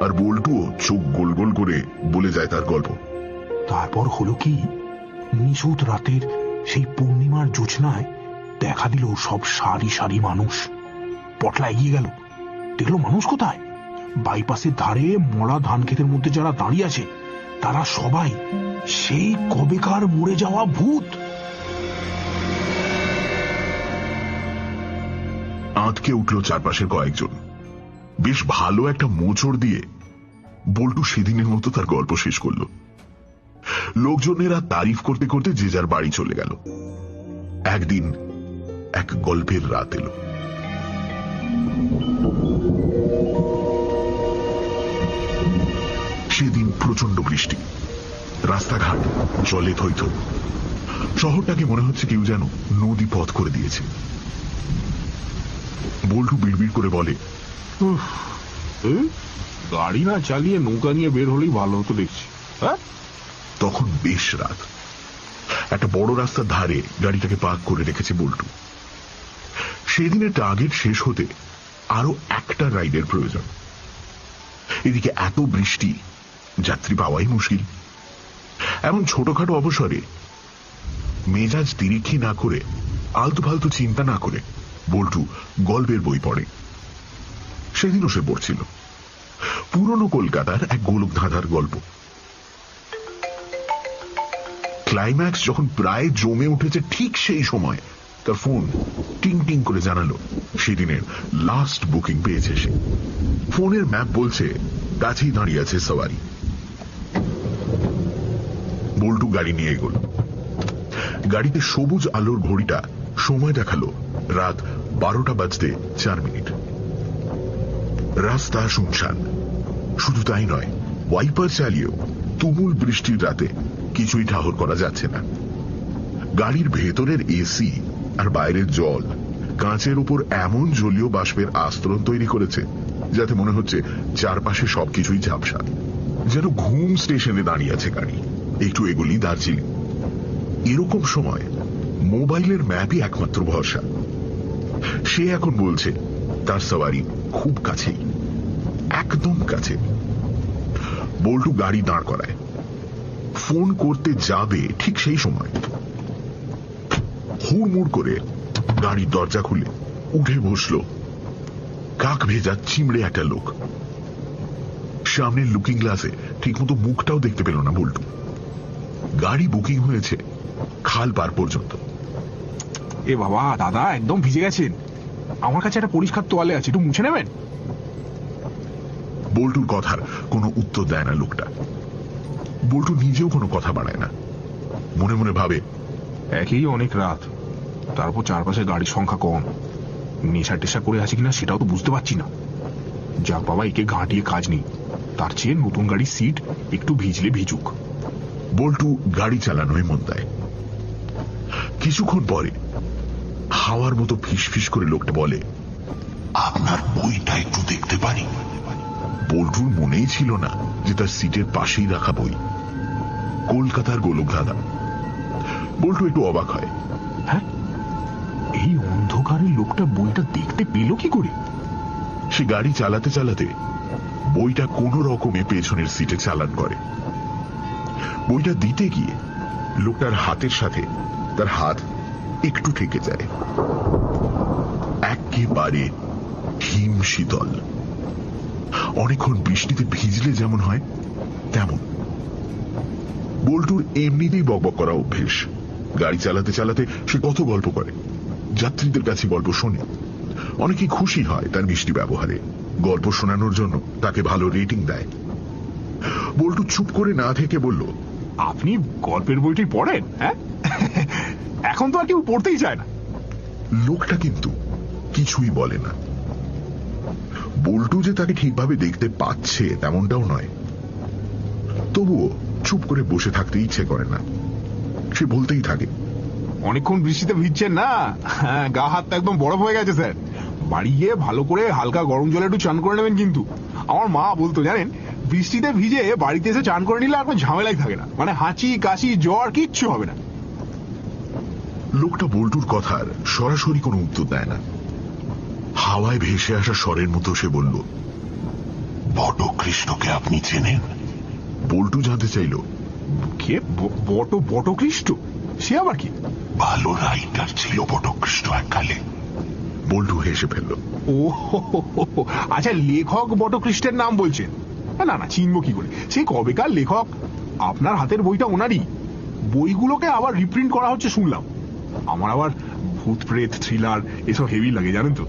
আর বল্টুও চোখ গোল গোল করে বলে যায় তার গল্প। তারপর হলো কি, নিশুত রাতের সেই পূর্ণিমার জোছনায় দেখা দিল সব সারি সারি মানুষ। পটলা এগিয়ে গেল, দেখলো মানুষ কোথায়, বাইপাসের ধারে মরা ধান ক্ষেতের মধ্যে যারা দাঁড়িয়ে আছে তারা সবাই সেই কবেকার মরে যাওয়া ভূত। আঁতকে উঠল চারপাশের কয়েকজন। বেশ ভালো একটা মোচড় দিয়ে বল্টু সেদিনের মতো তার গল্প শেষ করল। লোকজনেরা তারিফ করতে করতে যে যার বাড়ি চলে গেল। একদিন এক গল্পের রাত এলো। সেদিন প্রচন্ড বৃষ্টি, রাস্তাঘাট জলে থইথই। শহরটাকে মনে হচ্ছে কেউ যেন নদী পথ করে দিয়েছে। বল্টু বিড়বিড় করে বলে, গাড়ি না চালিয়ে নৌকা নিয়ে বের হলেই ভালো হতো দেখছি। তখন বেশ রাত। একটা বড় রাস্তার ধারে গাড়িটাকে পার্ক করে রেখেছে বল্টু। সেদিনের টার্গেট শেষ হতে আরো একটা রাইডের প্রয়োজন। এদিকে এত বৃষ্টি, যাত্রী পাওয়াই মুশকিল। এমন ছোটখাটো অবসরে মেজাজ তিরিক্ষি না করে, আলতু ফালতু চিন্তা না করে বল্টু গল্পের বই পড়ে। সেদিনও সে পড়ছিল পুরনো কলকাতার এক গোলক ধাঁধার গল্প। ক্লাইম্যাক্স যখন প্রায় জমে উঠেছে ঠিক সেই সময় তার ফোন টিং টিং করে জানালো সেদিনের লাস্ট বুকিং পেয়েছে সে। ফোনের ম্যাপ বলছে কাছেই দাঁড়িয়ে আছে সওয়ারি। বল্টু গাড়ি নিয়ে এগোল। গাড়িতে সবুজ আলোর ঘড়িটা সময় দেখালো রাত 12টা বাজতে 4 মিনিট। রাস্তা শুনশান। শুধু তাই নয়, ওয়াইপার চালিয়েও তুমুল বৃষ্টির রাতে কিছুই ঠাহর করা যাচ্ছে না। গাড়ির ভেতরের এসি আর বাইরের জল কাঁচের উপর এমন জলীয় বাষ্পের আস্তরণ তৈরি করেছে যাতে মনে হচ্ছে চারপাশে সবকিছুই ঝাপসা। যেন ঘুম স্টেশনে দাঁড়িয়ে আছে গাড়ি, একটু এগুলি দার্জিলিং। এরকম সময় মোবাইলের ম্যাপই একমাত্র ভরসা। সে এখন বলছে তার সওয়ারি খুব কাছেই, একদম কাছে। বল্টু গাড়ি দাঁড় করায়। ফোন করতে যাবে ঠিক সেই সময় হুড়মুড় করে গাড়ির দরজা খুলে উঠে বসল কাক ভেজা চিমড়ে একটা লোক। সামনের লুকিং গ্লাসে ঠিকমতো মুখটাও দেখতে পেল না বল্টু। গাড়ি বুকিং হয়েছে খাল পার পর্যন্ত। এ বাবা, দাদা একদম ভিজে গেছেন, আমার কাছে একটা পরিষ্কার তোয়ালে আছে, একটু মুছে নেবেন। বল্টুর কথার কোনো উত্তর দেয় না লোকটা। বল্টু নিজেও কোনো কথা বাড়ায় না। মনে মনে ভাবে, একই অনেক রাত, তারপর চারপাশে গাড়ির সংখ্যা কম, নেশা টেশা করে আছে কিনা সেটাও তো বুঝতে পারছি না। যাক বাবা, একে ঘাঁটিয়ে কাজ নেই, তার চেয়ে নতুন গাড়ির সিট একটু ভিজলে ভিজুক। বল্টু গাড়ি চালানোয় মন দেয়। কিছুক্ষণ পরে হাওয়ার মতো ফিসফিস করে লোকটা বলে, আপনার বইটা একটু দেখতে পারি? বল্টুর মনেই ছিল না যে তার সিটের পাশেই রাখা বই কলকাতার গোলক ধাঁধা। বল্টু একটু অবাক হয়। হ্যাঁ, এই অন্ধকারে লোকটা বইটা দেখতে পেল কি করে? সে গাড়ি চালাতে চালাতে বইটা কোনো রকমে পেছনের সিটে চালান করে। বইটা দিতে গিয়ে লোকটার হাতের সাথে তার হাত একটু ঠেকে যায়। একেবারে হিম শীতল। অনেকক্ষণ বৃষ্টিতে ভিজলে যেমন হয় তেমন। বল্টুর এমনিতেই বকবক করা অভ্যেস। গাড়ি চালাতে চালাতে সে কত গল্প করে, যাত্রীদের কাছে গল্প শোনে। অনেকেই খুশি হয় তার মিষ্টি ব্যবহারে, গল্প শোনানোর জন্য তাকে ভালো রেটিং দেয়। বল্টু চুপ করে না থেকে বলল, আপনি গল্পের বইটি পড়েন? হ্যাঁ, এখন তো আর কেউ পড়তেই চায় না। লোকটা কিন্তু কিছুই বলে না। বল্টু যে তাকে ঠিকভাবে দেখতে পাচ্ছে তেমনটাও নয়। তবুও চুপ করে বসে থাকতে ইচ্ছে করে না। সে বলতেই থাকে, অনেকক্ষণ বৃষ্টিতে ভিজছেন না, গা হাত একদম বরফ হয়ে গেছে স্যার। বাড়ি গিয়ে ভালো করে হালকা গরম জলে একটু চান করে নেবেন। কিন্তু আমার মা বলতো জানেন, বৃষ্টিতে ভিজে বাড়িতে এসে চান করে নিলে আর কোনো ঝামেলাই থাকে না, মানে হাঁচি কাশি জ্বর কিচ্ছু হবে না। লোকটা বল্টুর কথার সরাসরি কোনো উত্তর দেয় না। হাওয়ায় ভেসে আসা স্বরের মতো সে বলল, বটকৃষ্ণকে আপনি চেনেন? বল্টু জানতে চাইল। কে? বটকৃষ্ণ? সে আবার কি? ভালো রাইটার ছিল বটকৃষ্ণ এককালে। বল্টু হেসে ফেলল। ও আচ্ছা, লেখক বটকৃষ্ণের নাম বলছেন? না না, চিনব কি করে? সেই কবেকার লেখক। আপনার হাতের বইটা ওনারই। বইগুলোকে আবার রিপ্রিন্ট করা হচ্ছে শুনলাম। আমার আবার ভূত প্রেত থ্রিলার এসব হেভি লাগে, জানেন তো।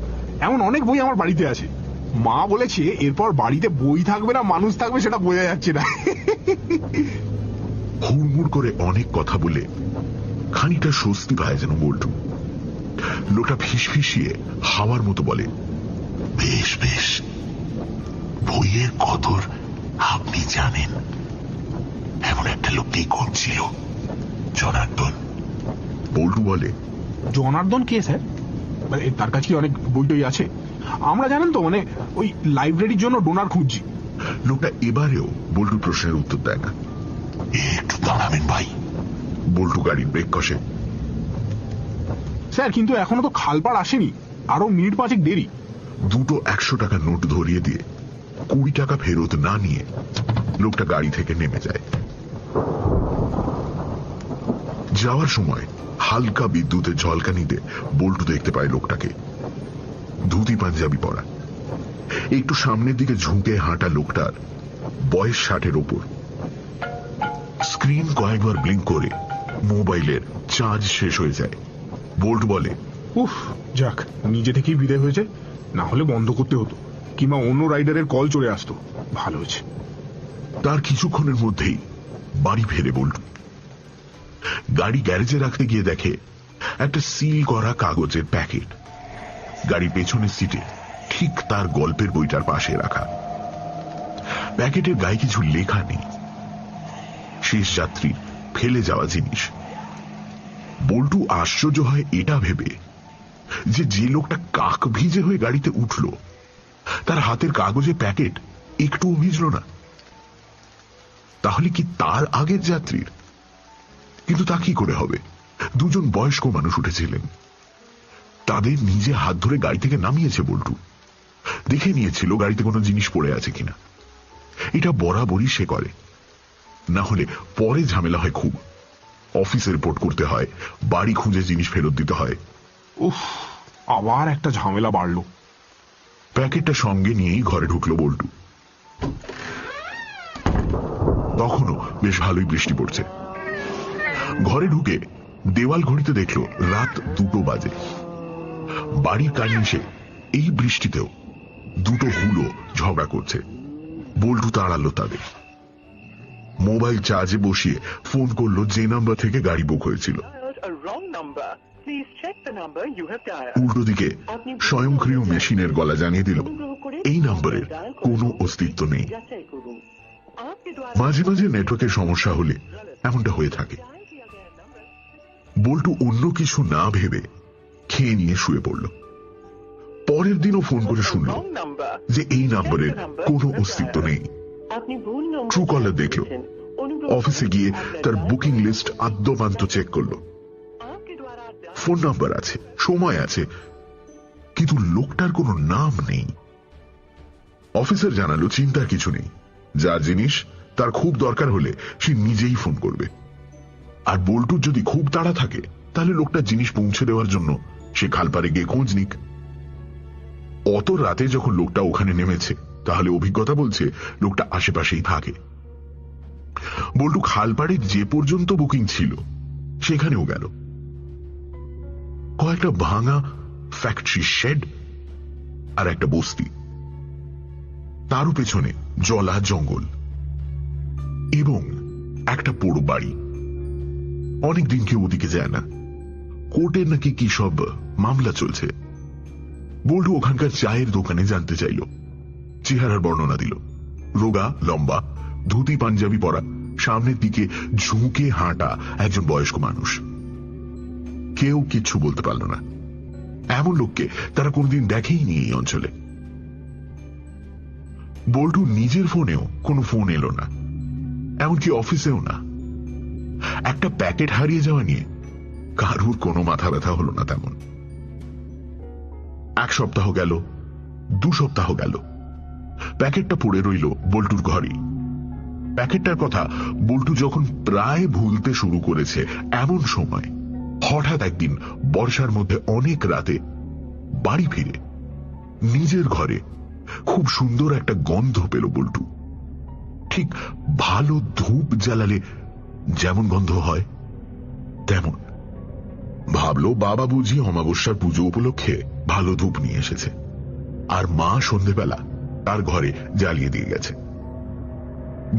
এমন অনেক বই আমার বাড়িতে আছে। মা বলেছে এরপর বাড়িতে বই থাকবে না মানুষ থাকবে সেটা বোঝা যাচ্ছে না। হুড়মুড় করে অনেক কথা বলে খানিকটা স্বস্তি পায় যেন বল্টু। লোকটা ফিসফিসিয়ে হাওয়ার মতো বলে, বেশ বেশ, বইয়ের কদর আপনি জানেন। এমন একটা লোককেই কম ছিল, জনার্দন। বল্টু বলে, জনার্দন কে স্যার? তার কাছে কি অনেক বইটই আছে? আমরা জানেন তো মানে ওই লাইব্রেরির জন্য ডোনার খুঁজছি। লোকটা এবারেও বল্টুর প্রশ্নের উত্তর দেয় না। একটু দাঁড়াবেন ভাই। বল্টু গাড়ির ব্রেক কষে। স্যার কিন্তু এখনো তো খালপাড় আসেনি, আরো মিনিট 5 দেরি। দুটো 100 টাকা নোট ধরিয়ে দিয়ে 20 টাকা ফেরত না নিয়ে লোকটা গাড়ি থেকে নেমে যায়। যাওয়ার সময় হালকা বিদ্যুতের ঝলকানিতে বল্টু দেখতে পায় লোকটাকে। ধুতি পাঞ্জাবি পরা, একটু সামনের দিকে ঝুঁকে হাঁটা লোকটার বয়স 60-এর ওপর। স্ক্রিন কয়েকবার ব্লিঙ্ক করে মোবাইলের চার্জ শেষ হয়ে যায়। বল্টু বলে, উফ, যাক নিজে থেকেই বিদায় হয়েছে, না হলে বন্ধ করতে হতো কিংবা অন্য রাইডারের কল চলে আসতো। ভালো হয়েছে। তার কিছুক্ষণের মধ্যেই বাড়ি ফেরে বল্টু। গাড়ি গ্যারেজে রাখতে গিয়ে দেখে একটা সিল করা কাগজের প্যাকেট গাড়ির পেছনের সিটে ঠিক তার গল্পের বইটার পাশে রাখা। প্যাকেটের গায়ে কিছু লেখা নেই, শেষ যাত্রীর ফেলে যাওয়া জিনিস। বল্টু আশ্চর্য হয় এটা ভেবে যে লোকটা কাক ভিজে হয়ে গাড়িতে উঠল তার হাতের কাগজে প্যাকেট একটুও ভিজল না। তাহলে কি তার আগের যাত্রীর? কিন্তু তা কি করে হবে? দুজন বয়স্ক মানুষ উঠেছিলেন, তাদের নিজে হাত ধরে গাড়ি থেকে নামিয়েছে বল্টু। দেখে নিয়েছিল গাড়িতে কোনো জিনিস পড়ে আছে কিনা। এটা বরাবরই সে করে, না হলে পরে ঝামেলা হয় খুব। অফিসে রিপোর্ট করতে হয়, বাড়ি খুঁজে জিনিস ফেরত দিতে হয়। উফ, আবার একটা ঝামেলা বাড়লো। প্যাকেটটা সঙ্গে নিয়েই ঘরে ঢুকলো বল্টু। তখনও বেশ ভালোই বৃষ্টি পড়ছে। ঘরে ঢুকে দেওয়াল ঘড়িতে দেখলো রাত 2টো বাজে। বাড়ির কাছে এই বৃষ্টিতেও দুটো হুলো ঝগড়া করছে। বল্টু তাড়ালো তাদের। মোবাইল চার্জে বসিয়ে ফোন করলো যে নাম্বার থেকে গাড়ি বুক হয়েছিল। উল্টো দিকে স্বয়ংক্রিয় মেশিনের গলা জানিয়ে দিল এই নাম্বারের কোনো অস্তিত্ব নেই। মাঝে মাঝে নেটওয়ার্কের সমস্যা হলে এমনটা হয়ে থাকে। বল্টু অন্য কিছু না ভেবে খেয়ে নিয়ে শুয়ে পড়ল। পরের দিনও ফোন করে শুনল যে এই নাম্বারের কোনো অস্তিত্ব নেই। ট্রু কলার দেখল, অফিসে গিয়ে তার বুকিং লিস্ট আদ্যপান্ত চেক করল। ফোন নাম্বার আছে, সময় আছে, কিন্তু লোকটার কোনো নাম নেই। অফিসার জানালো চিন্তার কিছু নেই, যার জিনিস তার খুব দরকার হলে সে নিজেই ফোন করবে। আর বল্টুর যদি খুব তাড়া থাকে তাহলে লোকটার জিনিস পৌঁছে দেওয়ার জন্য সে খালপাড়ে গিয়ে খোঁজ নিক। অত রাতে যখন লোকটা ওখানে নেমেছে তাহলে অভিজ্ঞতা বলছে লোকটা আশেপাশেই থাকে। বল্টু খালপাড়ের যে পর্যন্ত বুকিং ছিল সেখানেও গেল। কয়েকটা ভাঙা ফ্যাক্টরি শেড আর একটা বস্তি, তারও পেছনে জলা জঙ্গল এবং একটা পোড়ো বাড়ি। অনেকদিন কেউ ওদিকে যায় না, কোর্টের নাকি কি সব মামলা চলছে। বল্টু ওখানকার চায়ের দোকানে জানতে চাইল। চেহারার বর্ণনা দিল, রোগা, লম্বা, ধুতি পাঞ্জাবি পরা, সামনের দিকে ঝুঁকে হাঁটা একজন বয়স্ক মানুষ। কেউ কিচ্ছু বলতে পারল না, এমন লোককে তারা কোনদিন দেখেইনি এই অঞ্চলে। বল্টু নিজের ফোনেও কোনো ফোন এলো না, এমনকি অফিসেও না। একটা প্যাকেট হারিয়ে যাওয়া নিয়ে কারুর কোনো মাথা ব্যথা হলো না তেমন। 1 সপ্তাহ গেল, 2 সপ্তাহ গেল, প্যাকেটটা পড়ে রইল বল্টুর ঘরে। প্যাকেটটার কথা বল্টু যখন প্রায় ভুলতে শুরু করেছে এমন সময় হঠাৎ একদিন বর্ষার মধ্যে অনেক রাতে বাড়ি ফিরে নিজের ঘরে খুব সুন্দর একটা গন্ধ পেল বল্টু। ঠিক ভালো ধূপ জ্বালালে যেমন গন্ধ হয় তেমন। ভাবলো বাবা বুঝি অমাবস্যার পুজো উপলক্ষে ভালো ধূপ নিয়ে এসেছে, আর মা সন্ধেবেলা তার ঘরে জ্বালিয়ে দিয়ে গেছে।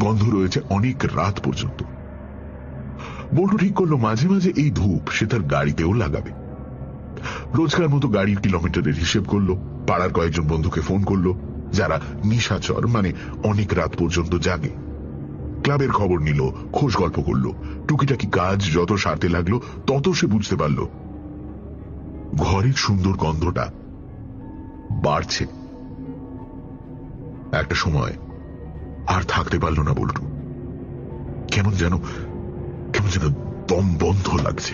গন্ধ রয়েছে অনেক রাত পর্যন্ত। বল্টু ঠিক করলো মাঝে মাঝে এই ধূপ সে তার গাড়িতেও লাগাবে। রোজকার মতো গাড়ির কিলোমিটারের হিসেব করলো, পাড়ার কয়েকজন বন্ধুকে ফোন করলো যারা নিশাচর মানে অনেক রাত পর্যন্ত জাগে। ক্লাবের খবর নিল, খোঁজ গল্প করলো। টুকিটাকি কাজ যত সারতে লাগলো তত সে বুঝতে পারল ঘরের সুন্দর গন্ধটা বাড়ছে। একটা সময় আর থাকতে পারল না বল্টু। কেমন যেন দম বন্ধ লাগছে।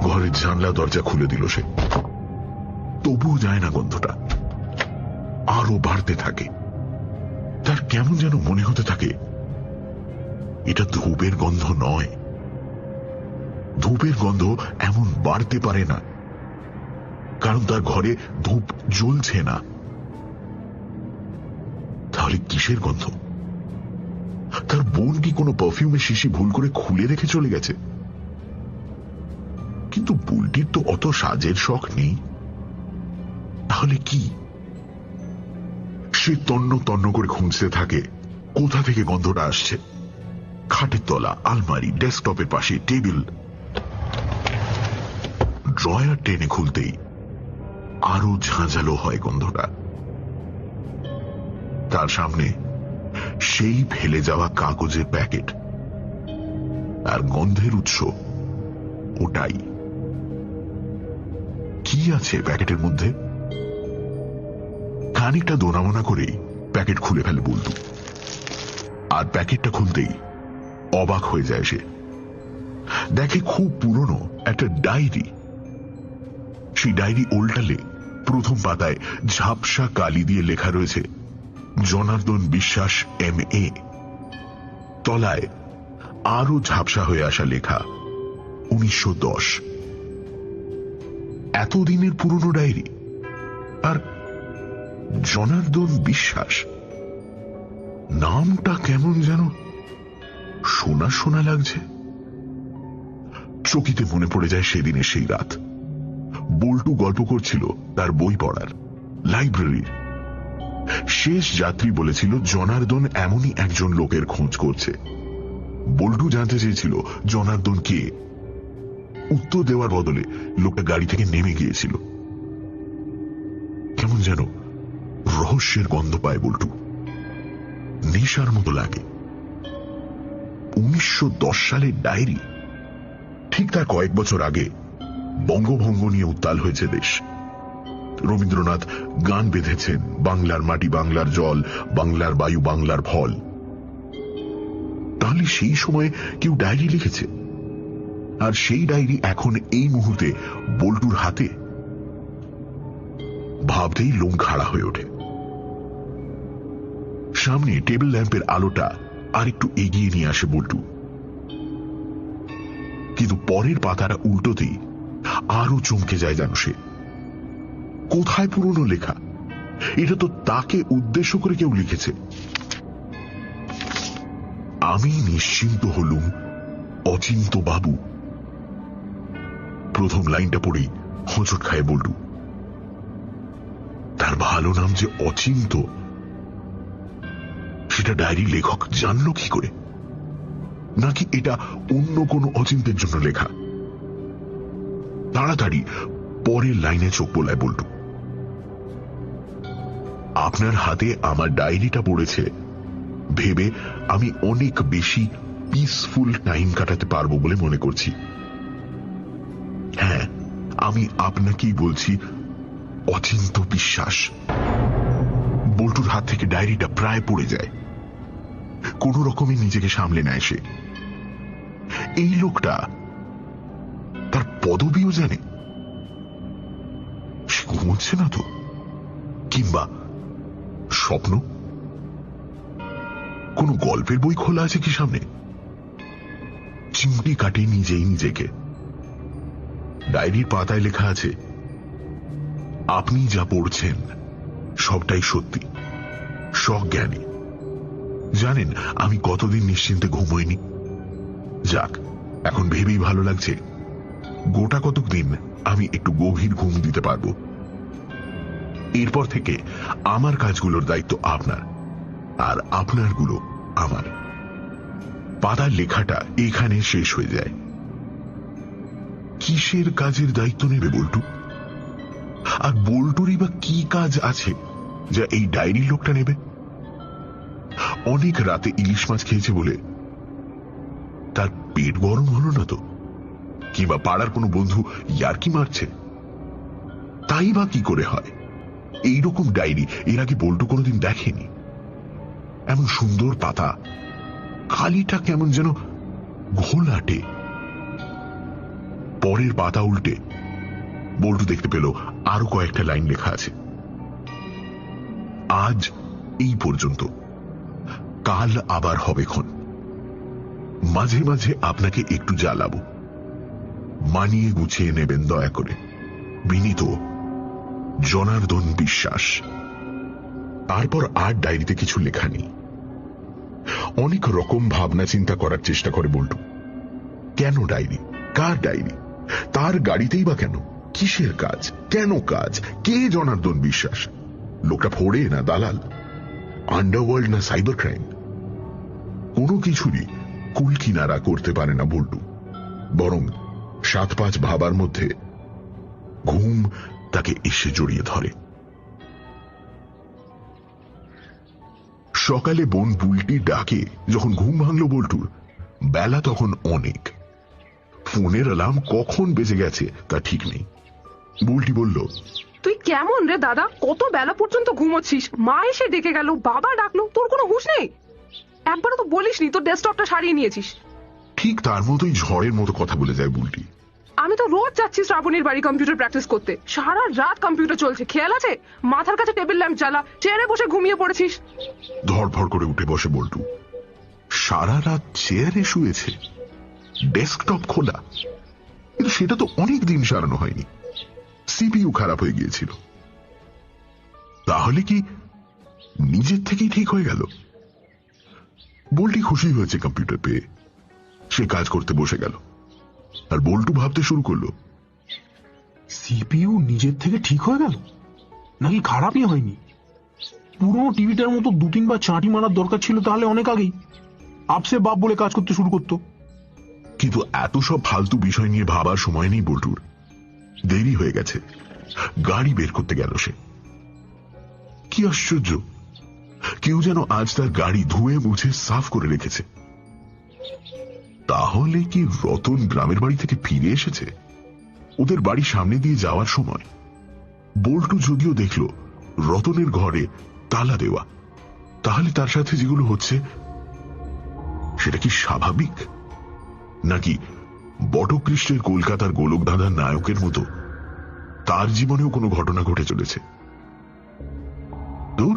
ঘরের জানলা দরজা খুলে দিল সে, তবুও যায় না গন্ধটা, আরো বাড়তে থাকে। তার কেমন যেন মনে হতে থাকে এটা ধূপের গন্ধ নয়, ধূপের গন্ধ এমন বাড়তে পারে না, কারণ তার ঘরে ধূপ জ্বলছে না। তাহলে কিসের গন্ধ? তার বোন কি কোনো পারফিউমের শিশি ভুল করে খুলে রেখে চলে গেছে? কিন্তু বুলটির তো অত সাজের শখ নেই। তাহলে কি? সে তন্ন তন্ন করে খুঁজতে থাকে কোথা থেকে গন্ধটা আসছে। খাটের তলা, আলমারি, ডেস্কটপের পাশে, টেবিল। ড্রয়ার টেনে খুলতেই আরো ঝাঁঝালো হয় গন্ধটা। তার সামনে সেই ফেলে যাওয়া কাগজের প্যাকেট, আর গন্ধের উৎস ওটাই। কি আছে প্যাকেটের মধ্যে? খানিকটা দোনামোনা করেই প্যাকেট খুলে ফেলে বল্টু, আর প্যাকেটটা খুলতেই অবাক হয়ে যায় সে। দেখে খুব পুরনো একটা ডায়েরি। সেই ডায়েরি উল্টালে প্রথম পাতায় ঝাপসা কালি দিয়ে লেখা রয়েছে জনার্দন বিশ্বাস MA। তলায় আরো ঝাপসা হয়ে আসা লেখা 1910। এতদিনের পুরনো ডায়েরি, আর জনার্দন বিশ্বাস নামটা কেমন যেন শোনা শোনা লাগছে। চকিতে মনে পড়ে যায় সেদিনের সেই রাত। বল্টু গল্প করছিল তার বই পড়ার, লাইব্রেরির। শেষ যাত্রী বলেছিল জনার্দন এমনই একজন লোকের খোঁজ করছে। বল্টু জানতে চেয়েছিল জনার্দন কে। উত্তর দেওয়ার বদলে লোকটা গাড়ি থেকে নেমে গিয়েছিল। কেমন যেন রহস্যের গন্ধ পায় বল্টু, নেশার মতো লাগে। 1910 সালের ডায়েরি। ঠিক তার কয়েক বছর আগে বঙ্গভঙ্গ নিয়ে উত্তাল হয়েছে দেশ। রবীন্দ্রনাথ গান বেঁধেছেন, বাংলার মাটি বাংলার জল, বাংলার বায়ু বাংলার ফল। তাহলে সেই সময়ে কেউ ডায়েরি লিখেছে, আর সেই ডায়েরি এখন এই মুহূর্তে বল্টুর হাতে। ভাবতেই লোম খাড়া হয়ে ওঠে। সামনে টেবিল ল্যাম্পের আলোটা আর একটু এগিয়ে নিয়ে আসে বল্টু, কিন্তু পরের পাতাটা উল্টোতেই আরো চমকে যায় যেন সে। কোথায় পুরনো লেখা? এটা তো তাকে উদ্দেশ্য করে কেউ লিখেছে। আমি নিশ্চিন্ত হলুম অচিন্ত বাবু। প্রথম লাইনটা পড়েই হোঁচট খায় বল্টু। তার ভালো নাম যে অচিন্ত, সেটা ডায়েরি লেখক জানলো কি করে? নাকি এটা অন্য কোনো অচিন্তের জন্য লেখা? তাড়াতাড়ি পরের লাইনে চোখ বোলায় বল্টু। আপনার হাতে আমার ডায়েরিটা পড়েছে ভেবে আমি অনেক বেশি পিসফুল টাইম কাটাতে পারবো বলে মনে করছি। হ্যাঁ, আমি আপনাকেই বলছি, অচিন্ত বিশ্বাস। বল্টুর হাত থেকে ডায়েরিটা প্রায় পড়ে যায়। কোন রকমে নিজেকে সামলে নেয় সে। এই লোকটা তার পদবিও জানে। সে ঘুমোচ্ছে না তো? কিংবা স্বপ্ন? কোন গল্পের বই খোলা আছে কি সামনে? চিমটি কাটে নিজেই নিজেকে। ডায়েরির পাতায় লেখা আছে, আপনি যা পড়ছেন সবটাই সত্যি, সজ্ঞানী। জানেন আমি কতদিন নিশ্চিন্তে ঘুমোইনি? যাক, এখন ভেবেই ভালো লাগছে গোটা কতক দিন আমি একটু গভীর ঘুম দিতে পারবো। এরপর থেকে আমার কাজগুলোর দায়িত্ব আপনার, আর আপনারগুলো আমার। পাতার লেখাটা এখানে শেষ হয়ে যায়। কিসের কাজের দায়িত্ব নেবে বল্টু? আর বল্টুরই বা কি কাজ আছে যা এই ডায়েরির লোকটা নেবে? অনেক রাতে ইলিশ মাছ খেয়েছে বলে তার পেট গরম হলো না তো? কিংবা পাড়ার কোনো বন্ধু ইয়ার্কি মারছে? তাই বা কি করে হয়? এইরকম ডায়েরি এর আগে বল্টু কোনোদিন দেখেনি। এমন সুন্দর পাতা, খালিটা কেমন যেন ঘোলাটে। পরের পাতা উল্টে বল্টু দেখতে পেল আরো কয়েকটা লাইন লেখা আছে। আজ এই পর্যন্ত, কাল আবার হবে ক্ষণ। মাঝে মাঝে আপনাকে একটু জ্বালাবো, মানিয়ে গুছিয়ে নেবেন দয়া করে। বিনীত, জনার্দন বিশ্বাস। তারপর আর ডায়েরিতে কিছু লেখা নেই। অনেক রকম ভাবনা চিন্তা করার চেষ্টা করে বল্টু। কেন ডায়েরি? কার ডায়েরি? তার গাড়িতেই বা কেন? কিসের কাজ? কেন কাজ? কে জনার্দন বিশ্বাস? লোকটা ফোড়ে না দালাল? আন্ডারওয়ার্ল্ড না সাইবার ক্রাইম? কোনো কিছুরই কুল কিনারা করতে পারে না বল্টু। বরং 7-5 ভাবার মধ্যে ঘুম তাকে এসে জড়িয়ে ধরে। সকালে বোন বুলটি ডাকে যখন ঘুম ভাঙল বল্টুর, বেলা তখন অনেক। ফোনের অ্যালার্ম কখন বেজে গেছে তা ঠিক নেই। বুলটি বলল, তুই কেমন রে দাদা? কত বেলা পর্যন্ত ঘুমোচ্ছিস? মা এসে ডেকে গেল, বাবা ডাকলো, তোর কোনো হুঁশ নেই? একবারও তো বলিসনি তোর ডেস্কটপটা সারিয়ে নিয়েছিস। ঠিক তার মতোই ঝড়ের মতো কথা বলে যায় বুলটি। আমি তো রোজ যাচ্ছি শ্রাবণীর বাড়ি কম্পিউটার প্র্যাকটিস করতে। সারা রাত কম্পিউটার চলছে, খেয়াল আছে? মাথার কাছে টেবিল ল্যাম্প জ্বালা, চেয়ারে বসে ঘুমিয়ে পড়েছিস। ধড়ফড় করে উঠে বসে বল্টু। সারা রাত চেয়ারে শুয়েছে, ডেস্কটপ খোলা। কিন্তু সেটা তো অনেক দিন সারানো হয়নি। সিপিইউ খারাপ হয়ে গিয়েছিল। তাহলে কি নিজের থেকেই ঠিক হয়ে গেল? বল্টি খুশি হয়েছে কম্পিউটার পেয়ে। সে কাজ করতে বসে গেল। আর বল্টু ভাবতে শুরু করলো, সিপিইউ নিজের থেকে ঠিক হয়ে গেল নাকি খারাপই হয়নি? পুরোনো টিভিটার মতো 2-3 বার চাঁটি মারার দরকার ছিল, তাহলে অনেক আগেই আপসে বাপ বলে কাজ করতে শুরু করতো। কিন্তু এত সব ফালতু বিষয় নিয়ে ভাবার সময় নেই বল্টুর। দেরি হয়ে গেছে। গাড়ি বের করতে গেল সে। কি আশ্চর্য, কেউ যেন আজ তার গাড়ি ধুয়ে মুছে সাফ করে রেখেছে। তাহলে কি রতন গ্রামের বাড়ি থেকে ফিরে এসেছে? ওদের বাড়ির সামনে দিয়ে যাওয়ার সময় বল্টু যদিও দেখল রতনের ঘরে তালা দেওয়া, তাহলে তার সাথে যেগুলো হচ্ছে সেটা কি স্বাভাবিক? নাকি বটকৃষ্ণের কলকাতার গোলকধাঁধার নায়কের মতো তার জীবনেও কোনো ঘটনা ঘটে চলেছে? দূর,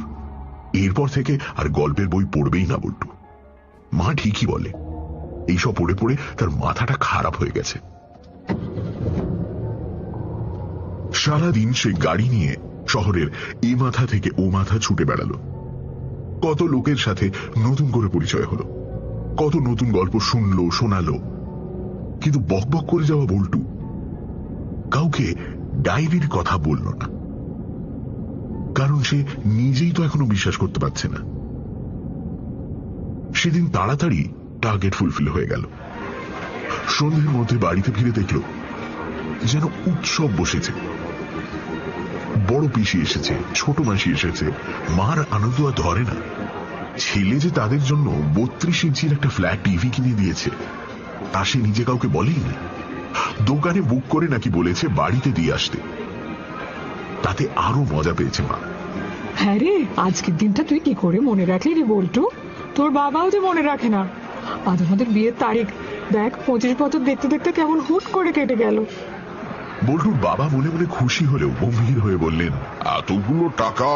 এরপর থেকে আর গল্পের বই পড়বেই না বল্টু। মা ঠিকই বলে, এইসব পড়ে পড়ে তার মাথাটা খারাপ হয়ে গেছে। সারাদিন সে গাড়ি নিয়ে শহরের এ মাথা থেকে ও মাথা ছুটে বেড়ালো। কত লোকের সাথে নতুন করে পরিচয় হলো, কত নতুন গল্প শুনলো, শোনালো। কিন্তু বকবক করে যাওয়া বল্টু কাউকে ডায়েরির কথা বলল না, কারণ সে নিজেই তো এখনো বিশ্বাস করতে পারছে না। সেদিন তাড়াতাড়ি টার্গেট ফুলফিল হয়ে গেল। সন্ধ্যের মধ্যে বাড়িতে ফিরে দেখল যেন উৎসব বসেছে। বড় পিসি এসেছে, ছোট মাসি এসেছে। মার আনন্দ আর ধরে না। ছেলে যে তাদের জন্য 32 ইঞ্চির একটা ফ্ল্যাট টিভি কিনে দিয়েছে তা সে নিজে কাউকে বলেইনি। দোকানে বুক করে নাকি বলেছে বাড়িতে দিয়ে আসতে। তাতে আরো মজা পেয়েছে মা। হ্যাঁ রে, আজকের দিনটা তুই কি করে মনে রাখলি রে বল্টু? তোর বাবাও যে মনে রাখে না। আজ আমাদের বিয়ের তারিখ, দেখ 25 বছর দেখতে দেখতে কেমন হুট করে কেটে গেল। বল্টুর বাবা মনে মনে খুশি হলেও গম্ভীর হয়ে বললেন, এতগুলো টাকা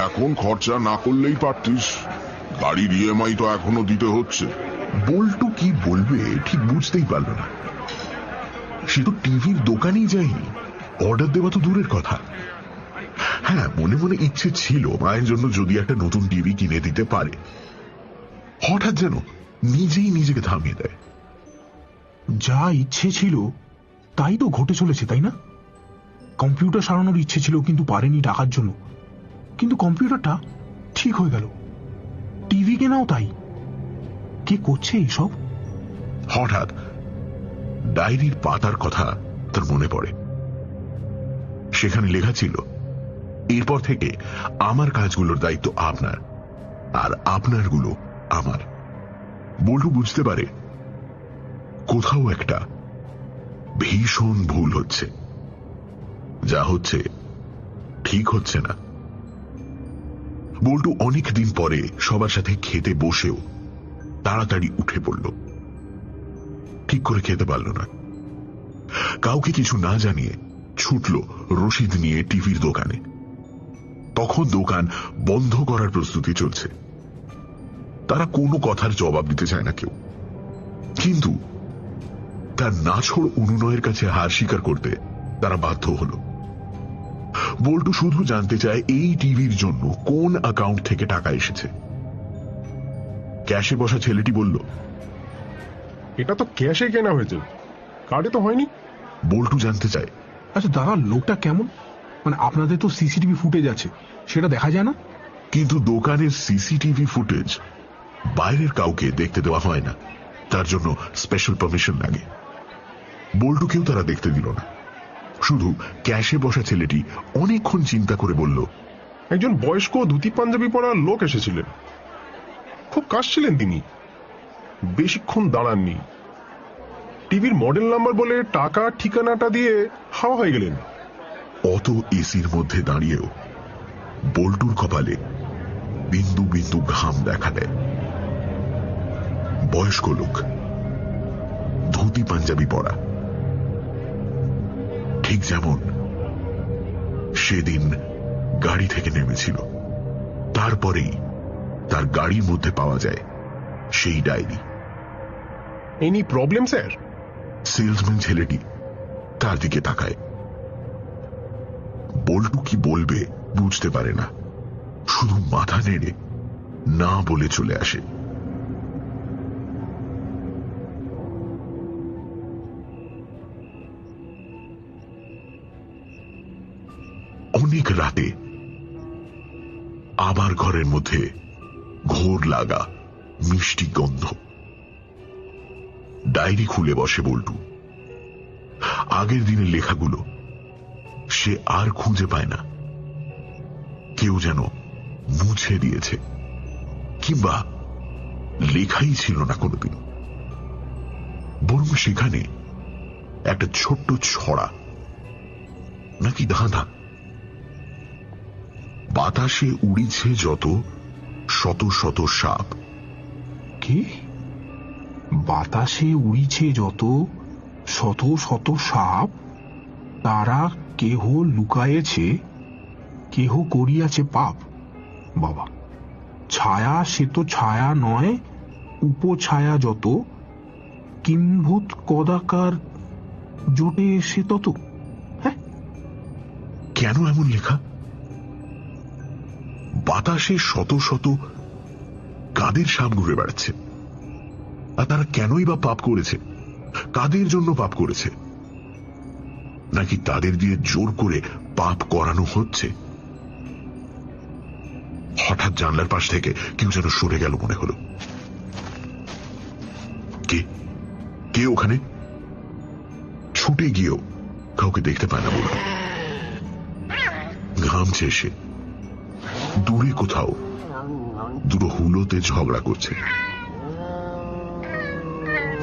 এখন খরচা না করলেই পারতিস। গাড়ির ইএমআই তো এখনো দিতে হচ্ছে। বল্টু কি বলবে ঠিক বুঝতেই পারল না। সে তো টিভির দোকানেই যায়নি, অর্ডার দেওয়া তো দূরের কথা। হ্যাঁ, মনে মনে ইচ্ছে ছিল মায়ের জন্য যদি একটা নতুন টিভি কিনে দিতে পারে। হঠাৎ যেন নিজেই নিজেকে থামিয়ে দেয়। যা ইচ্ছে ছিল তাই তো ঘটে চলেছে, তাই না? কম্পিউটার সারানোর ইচ্ছে ছিল কিন্তু পারেনি টাকার জন্য, কিন্তু কম্পিউটারটা ঠিক হয়ে গেল। টিভি কেনাও তাই। কে করছে এইসব? হঠাৎ ডায়েরির পাতার কথা তার মনে পড়ে। সেখানে লেখা ছিল, এরপর থেকে আমার কাজগুলোর দায়িত্ব আপনার, আর আপনারগুলো আমার। বল্টু বুঝতে পারে কোথাও একটা ভীষণ ভুল হচ্ছে। যা হচ্ছে ঠিক হচ্ছে না। বল্টু অনেক দিন পরে সবার সাথে খেতে বসেও তাড়াতাড়ি উঠে পড়ল। ঠিক করে খেতে পারল না। কাউকে কিছু না জানিয়ে ছুটল রশিদ নিয়ে টিভির দোকানে। তখন দোকান বন্ধ করার প্রস্তুতি চলছে। তারা কোনো কথার জবাব দিতে চায় না কেউ, কিন্তু তার নাছোড় অনুনয়ের কাছে হার স্বীকার করতে তারা বাধ্য হল। বল্টু শুধু জানতে চায় এই টিভির জন্য কোন অ্যাকাউন্ট থেকে টাকা এসেছে। ক্যাশে বসা ছেলেটি বলল, এটা তো ক্যাশে কেনা হয়েছে, কার্ডে তো হয়নি। বল্টু জানতে চায়, আচ্ছা দাদা, লোকটা কেমন? মানে আপনাদের তো সিসিটিভি ফুটেজ আছে, সেটা দেখা যায় না? কিন্তু দোকানের সিসিটিভি ফুটেজ বাইরের কাউকে দেখতে দেওয়া হয় না। তার জন্য স্পেশাল পারমিশন লাগে। বল্টুকেও তারা দেখতে দিল না। শুধু ক্যাশে বসা ছেলেটি অনেকক্ষণ চিন্তা করে বলল, একজন বয়স্ক ধুতি পাঞ্জাবি পরা লোক এসেছিলেন। খুব কাশছিলেন তিনি, বেশিক্ষণ দাঁড়াননি। টিভির মডেল নাম্বার বলে টাকা ঠিকানাটা দিয়ে হাওয়া হয়ে গেলেন। অত এসির মধ্যে দাঁড়িয়েও বল্টুর কপালে বিন্দু বিন্দু ঘাম দেখা দেয়। বয়স্ক লোক, ধুতি পাঞ্জাবি পরা, ঠিক যেমন সেদিন গাড়ি থেকে নেমেছিল। তারপরেই তার গাড়ির মধ্যে পাওয়া যায় সেই diary. Any problem sir? Salesman ছেলেটি তার দিকে তাকায়। বল্টু কি বলবে বুঝতে পারে না, শুধু মাথা নেড়ে না বলে চলে আসে। অনেক রাতে আবার ঘরের মধ্যে ঘোর লাগা মিষ্টি গন্ধ। ডায়েরি খুলে বসে বল্টু। আগের দিনের লেখাগুলো সে আর খুঁজে পায় না। কেউ যেন মুছে দিয়েছে, কিংবা লেখাই ছিল না কোনোদিন। বরং সেখানে একটা ছোট্ট ছড়া নাকি ধাঁধা। বাতাসে উড়িছে যত শত শত সাপ। কি? বাতাসে উড়িছে যত শত শত সাপ, তারা কেহ লুকায়েছে, কেহ করিয়াছে পাপ। বাবা, ছায়া সে তো ছায়া নয়, উপছায়া যত, কিম্ভূত কদাকার জোটে সে তত। হ্যাঁ, কেন এমন লেখা? বাতাসে শত শত কাদের সাপ ঘুরে বেড়াচ্ছে? আর তারা কেনই বা পাপ করেছে? কাদের জন্য পাপ করেছে? নাকি তাদের দিয়ে জোর করে পাপ করানো হচ্ছে? হঠাৎ জানলার পাশ থেকে কেউ যেন সরে গেল মনে হলো। কে কে ওখানে? ছুটে গিয়েও কাউকে দেখতে পায় না বলল। ঘামছে সে। দূরে কোথাও দুটো হুলোতে ঝগড়া করছে।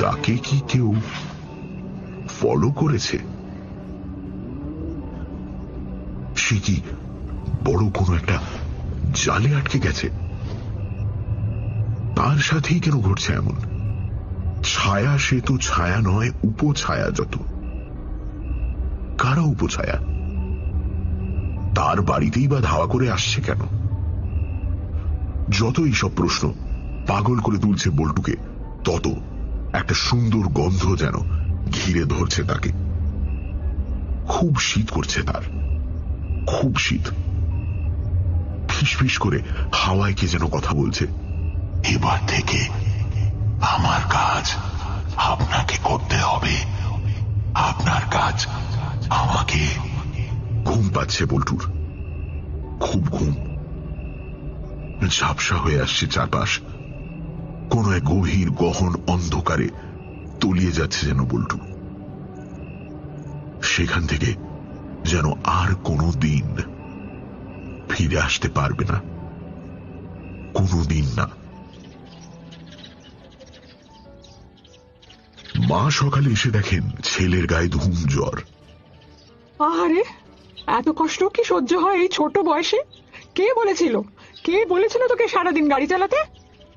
তাকে কি কেউ ফলো করেছে? সে কি বড় কোনো একটা জালে আটকে গেছে? তার সাথেই কেন ঘটছে এমন? ছায়া সে তো ছায়া নয়, উপছায়া যত। কারা উপছায়া? তার বাড়িতেই বা ধাওয়া করে আসছে কেন? যত এইসব প্রশ্ন পাগল করে তুলছে বল্টুকে, তত একটা সুন্দর গন্ধ যেন ঘিরে ধরছে তাকে। খুব শীত করছে তার, খুব শীত। ফিসফিস করে হাওয়ায় কে যেন কথা বলছে। এবার থেকে আমার কাজ আপনাকে করতে হবে, আপনার কাজ আমাকে। ঘুম পাচ্ছে বল্টুর, খুব ঘুম। ঝাপসা হয়ে আসছে চারপাশ, কোন এক গভীর গহন অন্ধকারে তলিয়ে যাচ্ছে যেন বল্টু। সেখান থেকে যেন আর কোনো দিন ফিরে আসতে পারবে না, কোনো দিন না। মা সকালে এসে দেখেন ছেলের গায়ে ধুম জ্বর। আরে এত কষ্ট কি সহ্য হয় এই ছোট বয়সে? কে বলেছিল তোকে সারাদিন গাড়ি চালাতে?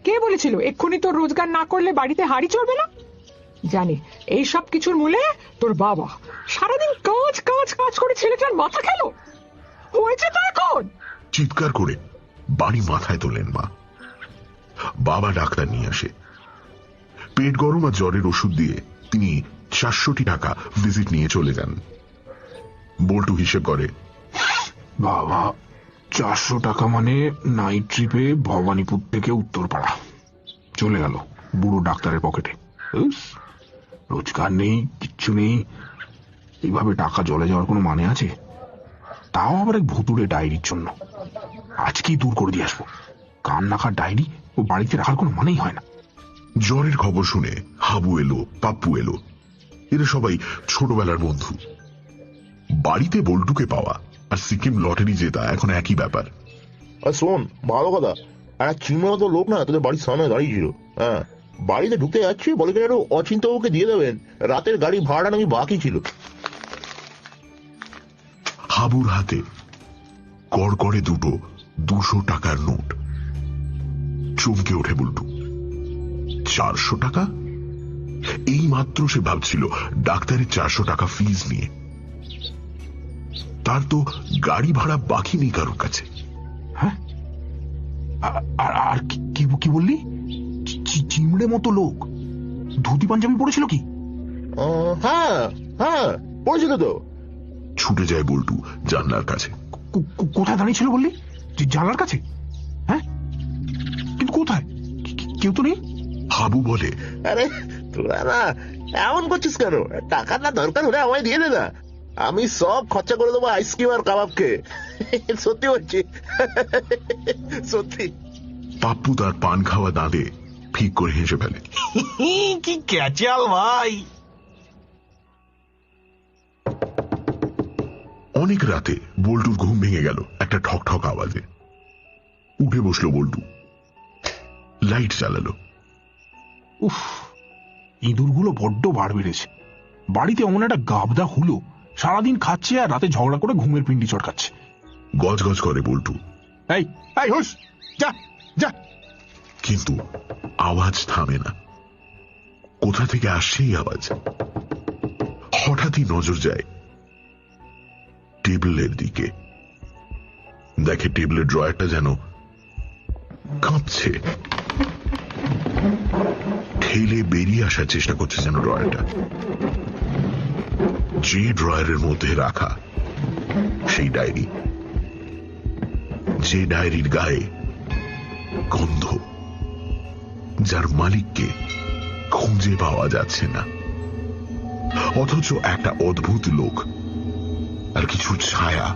কে বলেছিল এক্ষুনি তোর রোজগার না করলে বাড়িতে হাড়ি চড়বে না? জানি এই সব কিছুর মূলে তোর বাবা। সারাদিন কাজ কাজ কাজ করে ছেলেটার মাথা খেলো। হয়েছে তো এখন? চিৎকার করে বাড়ি মাথায় তোলেন মা। বাবা ডাক্তার নিয়ে আসে। পেট গরম আর জ্বরের ওষুধ দিয়ে তিনি 400 টাকা ভিজিট নিয়ে চলে যান। বল্টু হিসেব করে, বাবা 400 টাকা মানে নাইট ট্রিপে ভবানীপুর থেকে উত্তরপাড়া চলে গেল বুড়ো ডাক্তারের পকেটে। রোজগার নেই, কিচ্ছু নেই, এইভাবে টাকা জলে যাওয়ার কোনো মানে আছে? তাও আবার এক ভুতুড়ে ডায়েরির জন্য। আজকেই দূর করে দিয়ে আসবো। কান রাখার ডায়েরি ও বাড়িতে রাখার কোনো মানেই হয় না। জ্বরের খবর শুনে হাবু এলো, পাপ্পু এলো। এরা সবাই ছোটবেলার বন্ধু। বাড়িতে বল্টুকে পাওয়া আর সিকিম লটারি জেতা এখন একই ব্যাপার। আর শোন, ভালো কথা, একটা চিনমতো লোক না তোদের বাড়ির সামনে দাঁড়িয়েছিল। হ্যাঁ, বাড়িতে ঢুকতে যাচ্ছি, বলে কেন অচিন্তবাবুকে দিয়ে দেবেন, রাতের গাড়ি ভাড়াটা নাকি বাকি ছিল। হাবুর হাতে কড়কড়ে দুটো 200 টাকার নোট। চমকে ওঠে বল্টু। 400 টাকা? এই মাত্র সে ভাবছিল ডাক্তারের 400 টাকা ফিজ নিয়ে। তার তো গাড়ি ভাড়া বাকি নেই কারোর কাছে। হ্যাঁ, আর কি বললি? চিমড়ে মতো লোক ধুতি পাঞ্জাবি পড়েছিল কি? হ্যাঁ হ্যাঁ, পড়েছিল তো। ছুটে যায় বল্টু জানলার কাছে। কোথায় দাঁড়িয়েছিল বললি? জানলার কাছে? হ্যাঁ, কিন্তু কোথায়? কেউ তো নেই। হাবু বলে, আরে তোরা না এমন করছিস কেন? টাকাটা দরকার হলে আমায় দিয়ে দে না, আমি সব খরচা করে দেবো আইসক্রিম আর কাবাবকে। সত্যি বলছি, সত্যি। পাপ্পু তার পান খাওয়া দাঁতে ফিক করে হেসে ফেলে। কি ক্যাচাল ভাই! অনেক রাতে বল্টুর ঘুম ভেঙে গেল একটা ঠক ঠক আওয়াজে। উঠে বসলো বল্টু, লাইট জ্বালালো। উফ, ইঁদুরগুলো বড্ড বার বেড়েছে। বাড়িতে অমন একটা গাবদা হুলো সারাদিন খাচ্ছে আর রাতে ঝগড়া করে ঘুমের পিন্ডি চটকাচ্ছে। গজ গজ করে বল্টু, এই হুস, যা যা। কিন্তু আওয়াজ থামে না। কোথা থেকে আসছে এই আওয়াজ? হঠাৎই নজর যায় টেবিলের দিকে। দেখে টেবিলের ড্রয়ারটা যেন কাঁপছে। ঠেলে বেরিয়ে আসার চেষ্টা করছে যেন ড্রয়ারটা। যে ড্রয়ারের মধ্যে রাখা সেই ডায়েরি, যে ডায়েরির গায়ে গন্ধ, যার মালিককে খুঁজে পাওয়া যাচ্ছে না, অথচ একটা অদ্ভুত লোক আর কিছু ছায়া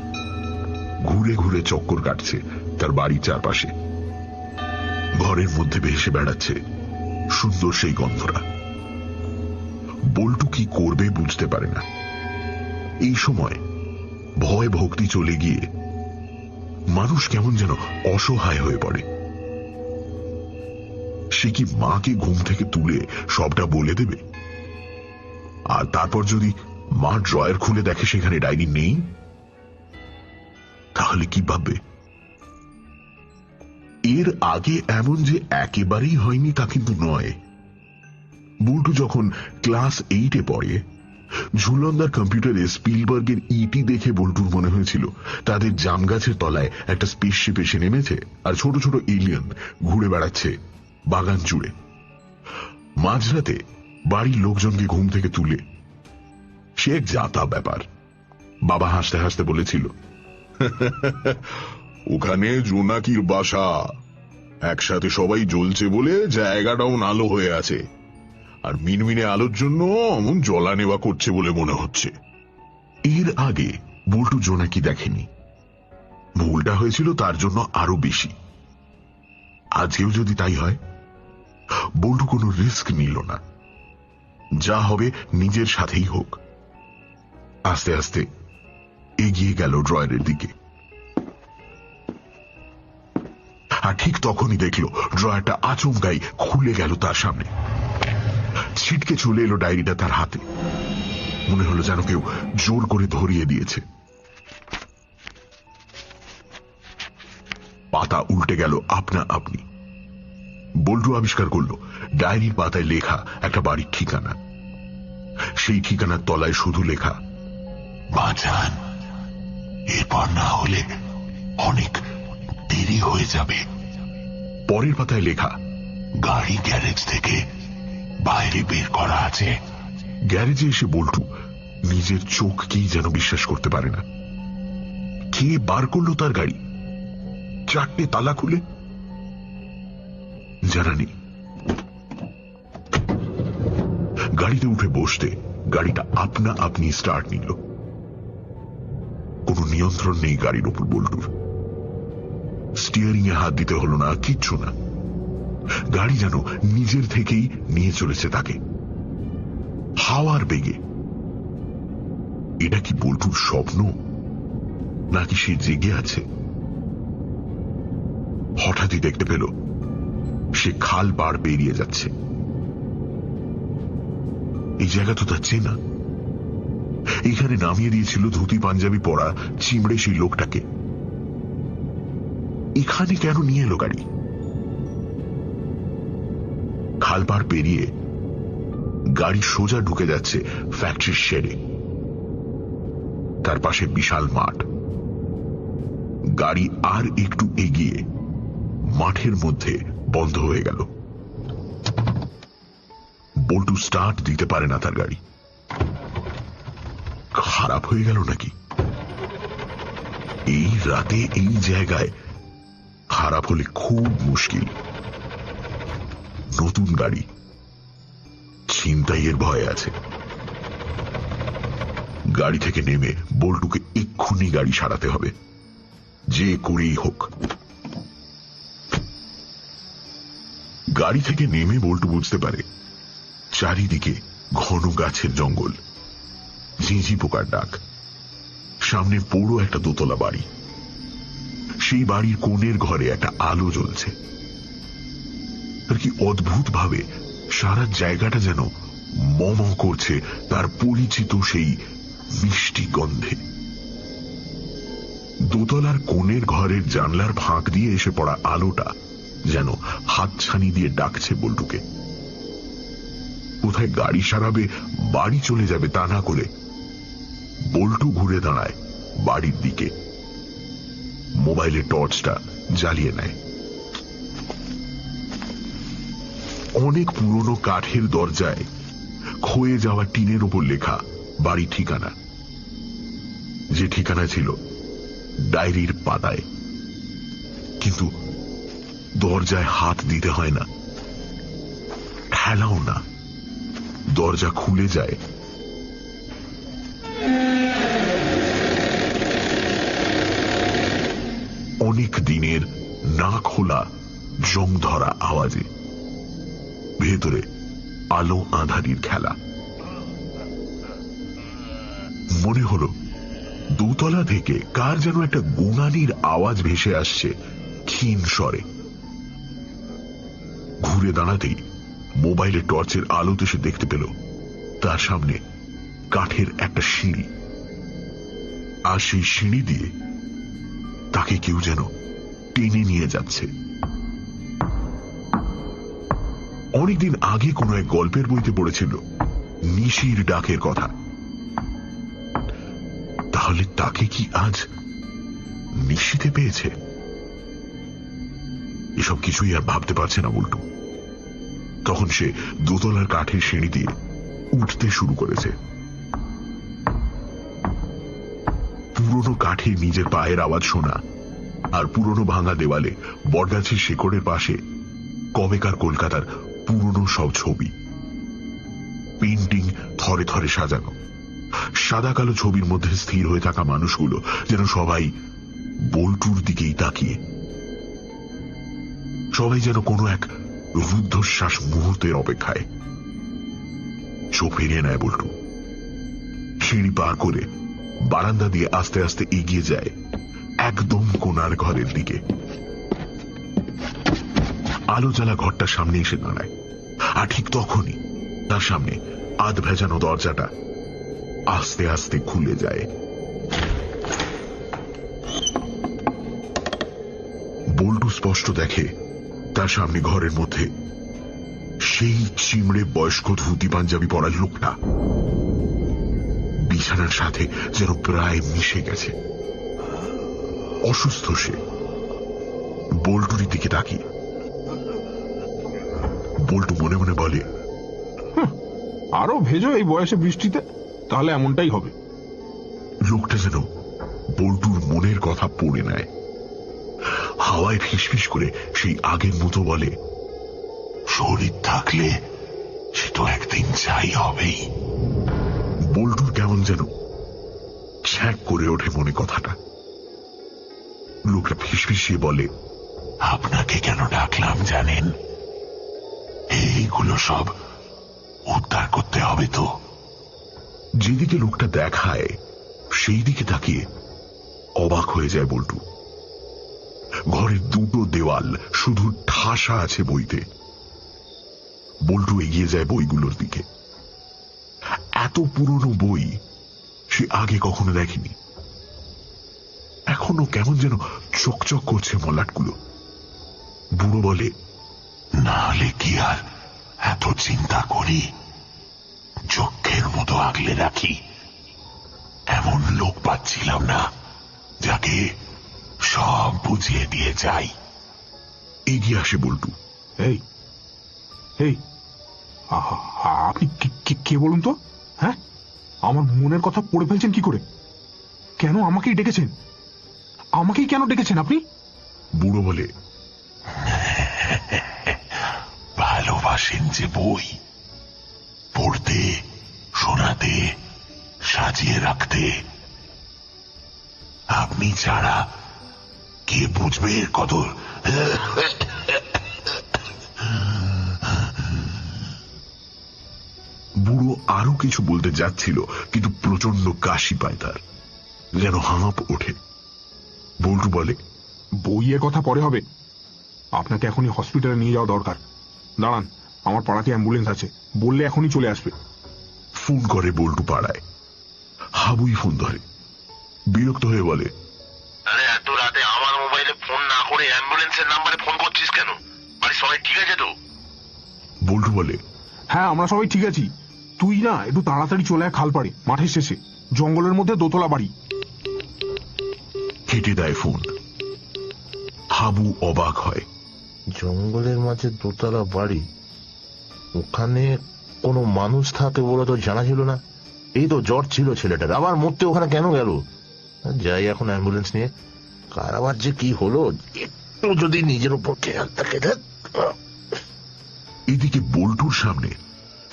ঘুরে ঘুরে চক্কর কাটছে তার বাড়ির চারপাশে। ঘরের মধ্যে ভেসে বেড়াচ্ছে সুন্দর সেই গন্ধরা। বল্টু কি করবে বুঝতে পারে না। এই সময় ভয় ভক্তি চলে গিয়ে মানুষ কেমন যেন অসহায় হয়ে পড়ে। সে কি মাকে ঘুম থেকে তুলে সবটা বলে দেবে? আর তারপর যদি মা ড্রয়ার খুলে দেখে সেখানে ডায়েরি নেই, তাহলে কি ভাববে? এর আগে এমন যে একেবারেই হয়নি তা কিন্তু নয়। বল্টু যখন ক্লাস 8-এ পড়ে ঝুলন্দার কম্পিউটারে স্পিলবার্গের ইটি দেখে বল্টুর মনে হয়েছিল তাদের জাম গাছের তলায় একটা স্পেসশিপ এসে নেমেছে আর ছোট ছোট এলিয়েন ঘুরে বেড়াচ্ছে বাগান জুড়ে। মাঝরাতে বাড়ির লোকজনকে ঘুম থেকে তুলে সে এক জাতা ব্যাপার। বাবা হাসতে হাসতে বলেছিল, ওখানে জোনাকির বাসা, একসাথে সবাই জ্বলছে বলে জায়গাটাও আলো হয়ে আছে, আর মিনমিনে আলোর জন্য অমন জ্বলা নেওয়া করছে বলে মনে হচ্ছে। এর আগে বল্টু জোনাকি দেখেনি। ভুলটা হয়েছিল তার জন্য আরো বেশি। আজকেও যদি তাই হয়। বল্টু কোনো রিস্ক নিল না, যা হবে নিজের সাথেই হোক। আস্তে আস্তে এগিয়ে গেল ড্রয়ারের দিকে, আর ঠিক তখনই দেখল ড্রয়ারটা আচমকাই খুলে গেল তার সামনে। ছিটকে চলে এলো ডায়েরিটা তার হাতে। মনে হলো যেন কেউ জোর করে ধরিয়ে দিয়েছে। পাতা উল্টে গেল আপনা আপনি। বল্টু আবিষ্কার করলো ডায়েরির পাতায় লেখা একটা বাড়ির ঠিকানা। সেই ঠিকানার তলায় শুধু লেখা, বাঁচান, এরপর না হলে অনেক দেরি হয়ে যাবে। পরের পাতায় লেখা, গাড়ি গ্যারেজ থেকে বাইরে বের করা আছে। গ্যারেজে এসে বল্টু নিজের চোখকেই যেন বিশ্বাস করতে পারে না। কে বার করলো তার গাড়ি? 4টে তালা খুলে? জানা নেই। গাড়িতে উঠে বসতে গাড়িটা আপনা আপনি স্টার্ট নিল। কোনো নিয়ন্ত্রণ নেই গাড়ির ওপর বল্টুর। স্টিয়ারিং এ হাত দিতে হলো না, কিচ্ছু না। গাড়ি যেন নিজের থেকেই নিয়ে চলেছে তাকে হাওয়ার বেগে। এটা কি বল্টুর স্বপ্ন, নাকি সে জেগে আছে? হঠাৎই দেখতে পেল সে খাল পাড় পেরিয়ে যাচ্ছে। এই জায়গা তো তার চেনা। এখানে নামিয়ে দিয়েছিল ধুতি পাঞ্জাবি পরা চিমড়ে সেই লোকটাকে। এখানে কেন নিয়ে এলো গাড়ি? খাল পাড় পেরিয়ে গাড়ি সোজা ঢুকে যাচ্ছে ফ্যাক্টরির শেডে। তার পাশে বিশাল মাঠ। গাড়ি আর একটু এগিয়ে মাঠের মধ্যে বন্ধ হয়ে গেল। বল্টু স্টার্ট দিতে পারে না তার গাড়ি। খারাপ হয়ে গেল নাকি? এই রাতে এই জায়গায় খারাপ হলে খুব মুশকিল। নতুন গাড়ি, ছিনতাইয়ের ভয় আছে। গাড়ি থেকে নেমে বল্টুকে এক্ষুনি গাড়ি সারাতে হবে, যে করেই হোক। গাড়ি থেকে নেমে বল্টু বুঝতে পারে চারিদিকে ঘন গাছের জঙ্গল, ঝিঁঝি পোকার ডাক। সামনে পুরো একটা দোতলা বাড়ি। সেই বাড়ির কোণের ঘরে একটা আলো জ্বলছে। আর কি অদ্ভুত ভাবে সারা জায়গাটা যেন মম করছে তার পরিচিত সেই মিষ্টি গন্ধে। দোতলার কোণের ঘরের জানলার ফাঁক দিয়ে এসে পড়া আলোটা যেন হাতছানি দিয়ে ডাকছে বল্টুকে। কোথায় গাড়ি সারাবে, বাড়ি চলে যাবে তা না করে বল্টু ঘুরে দাঁড়ায় বাড়ির দিকে। মোবাইলের টর্চটা জ্বালিয়ে নেয়। অনেক পুরনো কাঠের দরজায় ক্ষয়ে যাওয়া টিনের উপর লেখা বাড়ির ঠিকানা, যে ঠিকানা ছিল ডায়েরির পাতায়। কিন্তু দরজায় হাত দিতে হয় না, ঠেলাও না, দরজা খুলে যায়। অনেক দিনের না খোলা জং ধরা আওয়াজে। ভেতরে আলো আঁধারির খেলা। মনে হলো দোতলা থেকে কার যেন একটা গোঙানির আওয়াজ ভেসে আসছে ক্ষীণ স্বরে। ঘুরে দাঁড়াতেই মোবাইলের টর্চের আলোতে সে দেখতে পেল তার সামনে কাঠের একটা সিঁড়ি, আর সেই সিঁড়ি দিয়ে তাকে কেউ যেন টেনে নিয়ে যাচ্ছে। অনেকদিন আগে কোনো এক গল্পের বইতে পড়েছিল নিশির ডাকের কথা। তাহলে তাকে কি আজ নিশ্চিতে পেয়েছে? এসব কিছুই আর ভাবতে পারছে না বল্টু। তখন সে দোতলার কাঠের সিঁড়ি দিয়ে উঠতে শুরু করেছে। পুরনো কাঠে নিজের পায়ের আওয়াজ শোনা আর পুরনো ভাঙা দেওয়ালে বটগাছের শেকড়ের পাশে কবেকার কলকাতার পুরনো সব ছবি, পেন্টিং থরে থরে সাজানো। সাদা কালো ছবির মধ্যে স্থির হয়ে থাকা মানুষগুলো যেন সবাই বল্টুর দিকেই তাকিয়ে, সবাই যেন কোনো এক রুদ্ধশ্বাস মুহূর্তের অপেক্ষায়। চোখ ফিরিয়ে নেয় বল্টু। সিঁড়ি পার করে বারান্দা দিয়ে আস্তে আস্তে এগিয়ে যায় একদম কোণার ঘরের দিকে। আলো জ্বালা ঘরটার সামনে এসে দাঁড়ায়, আর ঠিক তখনই তার সামনে আধ ভেজানো দরজাটা আস্তে আস্তে খুলে যায়। বল্টু স্পষ্ট দেখে তার সামনে ঘরের মধ্যে সেই চিমড়ে বয়স্ক ধুতি পাঞ্জাবি পরা লোকটা বিছানার সাথে যেন প্রায় মিশে গেছে। অসুস্থ সে। বল্টুর দিকে তাকিয়ে বল্টু মনে মনে বলে, আরো ভেজো এই বয়সে বৃষ্টিতে, তাহলে এমনটাই হবে। লোকটা যেন বল্টুর মনের কথা পড়ে নেয়। হাওয়ায় ফিসফিস করে সেই আগের মতো বলে, শরীর থাকলে সে তো একদিন যাই হবেই। বল্টুর কেমন যেন ছ্যাঁক করে ওঠে মনে কথাটা। লোকটা ফিসফিসিয়ে বলে, আপনাকে কেন ডাকলাম জানেন? এইগুলো সব উদ্ধার করতে হবে তো। যেদিকে লোকটা দেখায় সেই দিকে তাকিয়ে অবাক হয়ে যায় বল্টু। ঘরের দুটো দেওয়াল শুধু ঠাসা আছে বইতে। বল্টু এগিয়ে যায় বইগুলোর দিকে। এত পুরনো বই সে আগে কখনো দেখেনি। এখনো কেমন যেন চকচক করছে মলাটগুলো। বুড়ো বলে, নাহলে কি আর এত চিন্তা করি? চোখের মতো আগলে রাখি। এমন লোক পাচ্ছিলাম না যাকে সব বুঝিয়ে দিয়ে যাই। এগিয়ে আসে বল্টু। এই এই আপনি কে বলুন তো? হ্যাঁ, আমার মনের কথা পড়ে ফেলছেন কি করে? কেন আমাকেই ডেকেছেন? আমাকেই কেন ডেকেছেন আপনি? বুড়ো বলে, ভালোবাসেন যে বই, পড়তে, শোনাতে, সাজিয়ে রাখতে, আপনি ছাড়া কে বুঝবে এর কদর? বুড়ো আরো কিছু বলতে যাচ্ছিল, কিন্তু প্রচন্ড কাশি পায় তার, যেন হাঁপ ওঠে। বল্টু বলে, বইয়ের কথা পরে হবে, আপনাকে এখনই হসপিটালে নিয়ে যাওয়া দরকার। দাঁড়ান, আমার পাড়াতে অ্যাম্বুলেন্স আছে, বললে এখনই চলে আসবে। ফোন করে বল্টু পাড়ায়। হাবুই ফোন ধরে, বিরক্ত হয়ে বলে, আরে এত রাতে আমার মোবাইলে ফোন না করে অ্যাম্বুলেন্সের নাম্বারে ফোন করছিস কেন? বাড়ির সবাই ঠিক আছে তো? বল্টু বলে, হ্যাঁ, আমরা সবাই ঠিক আছি। তুই না একটু তাড়াতাড়ি চলে আয় খালপাড়ে, মাঠের শেষে, জঙ্গলের মধ্যে দোতলা বাড়ি। কেটে দেয় ফোন। হাবু অবাক হয়। জঙ্গলের মাঝে দোতলা বাড়ি, ওখানে কোনো মানুষ থাকে বলে তো জানা ছিল না। এই তো জ্বর ছিল ছেলেটার, আবার মরতে ওখানে কেন গেল? যাই এখন অ্যাম্বুলেন্স নিয়ে। কার আবার যে কি হলো, একটু যদি নিজের উপর খেয়াল থাকে। এদিকে বল্টুর সামনে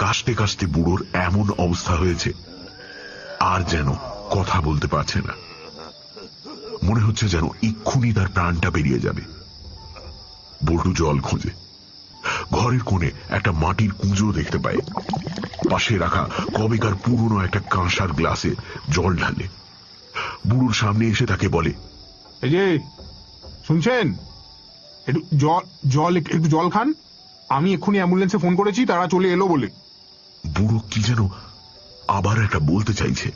কাশতে কাশতে বুড়োর এমন অবস্থা হয়েছে, আর যেন কথা বলতে পারছে না। মনে হচ্ছে যেন এক্ষুনি তার প্রাণটা বেরিয়ে যাবে। বল্টু জল খোঁজে। ঘরের কোণে একটা মাটির কুঁজো দেখতে পায়। পাশে রাখা কবেকার পুরনো একটা কাঁসার গ্লাসে জল ঢালে। বুড়োর সামনে এসে তাকে বলে, এই যে শুনছেন, একটু জল একটু জল খান। আমি এক্ষুনি অ্যাম্বুলেন্সে ফোন করেছি, তারা চলে এলো বলে। বুড়ো কি যেন আবার একটা বলতে চাইছে।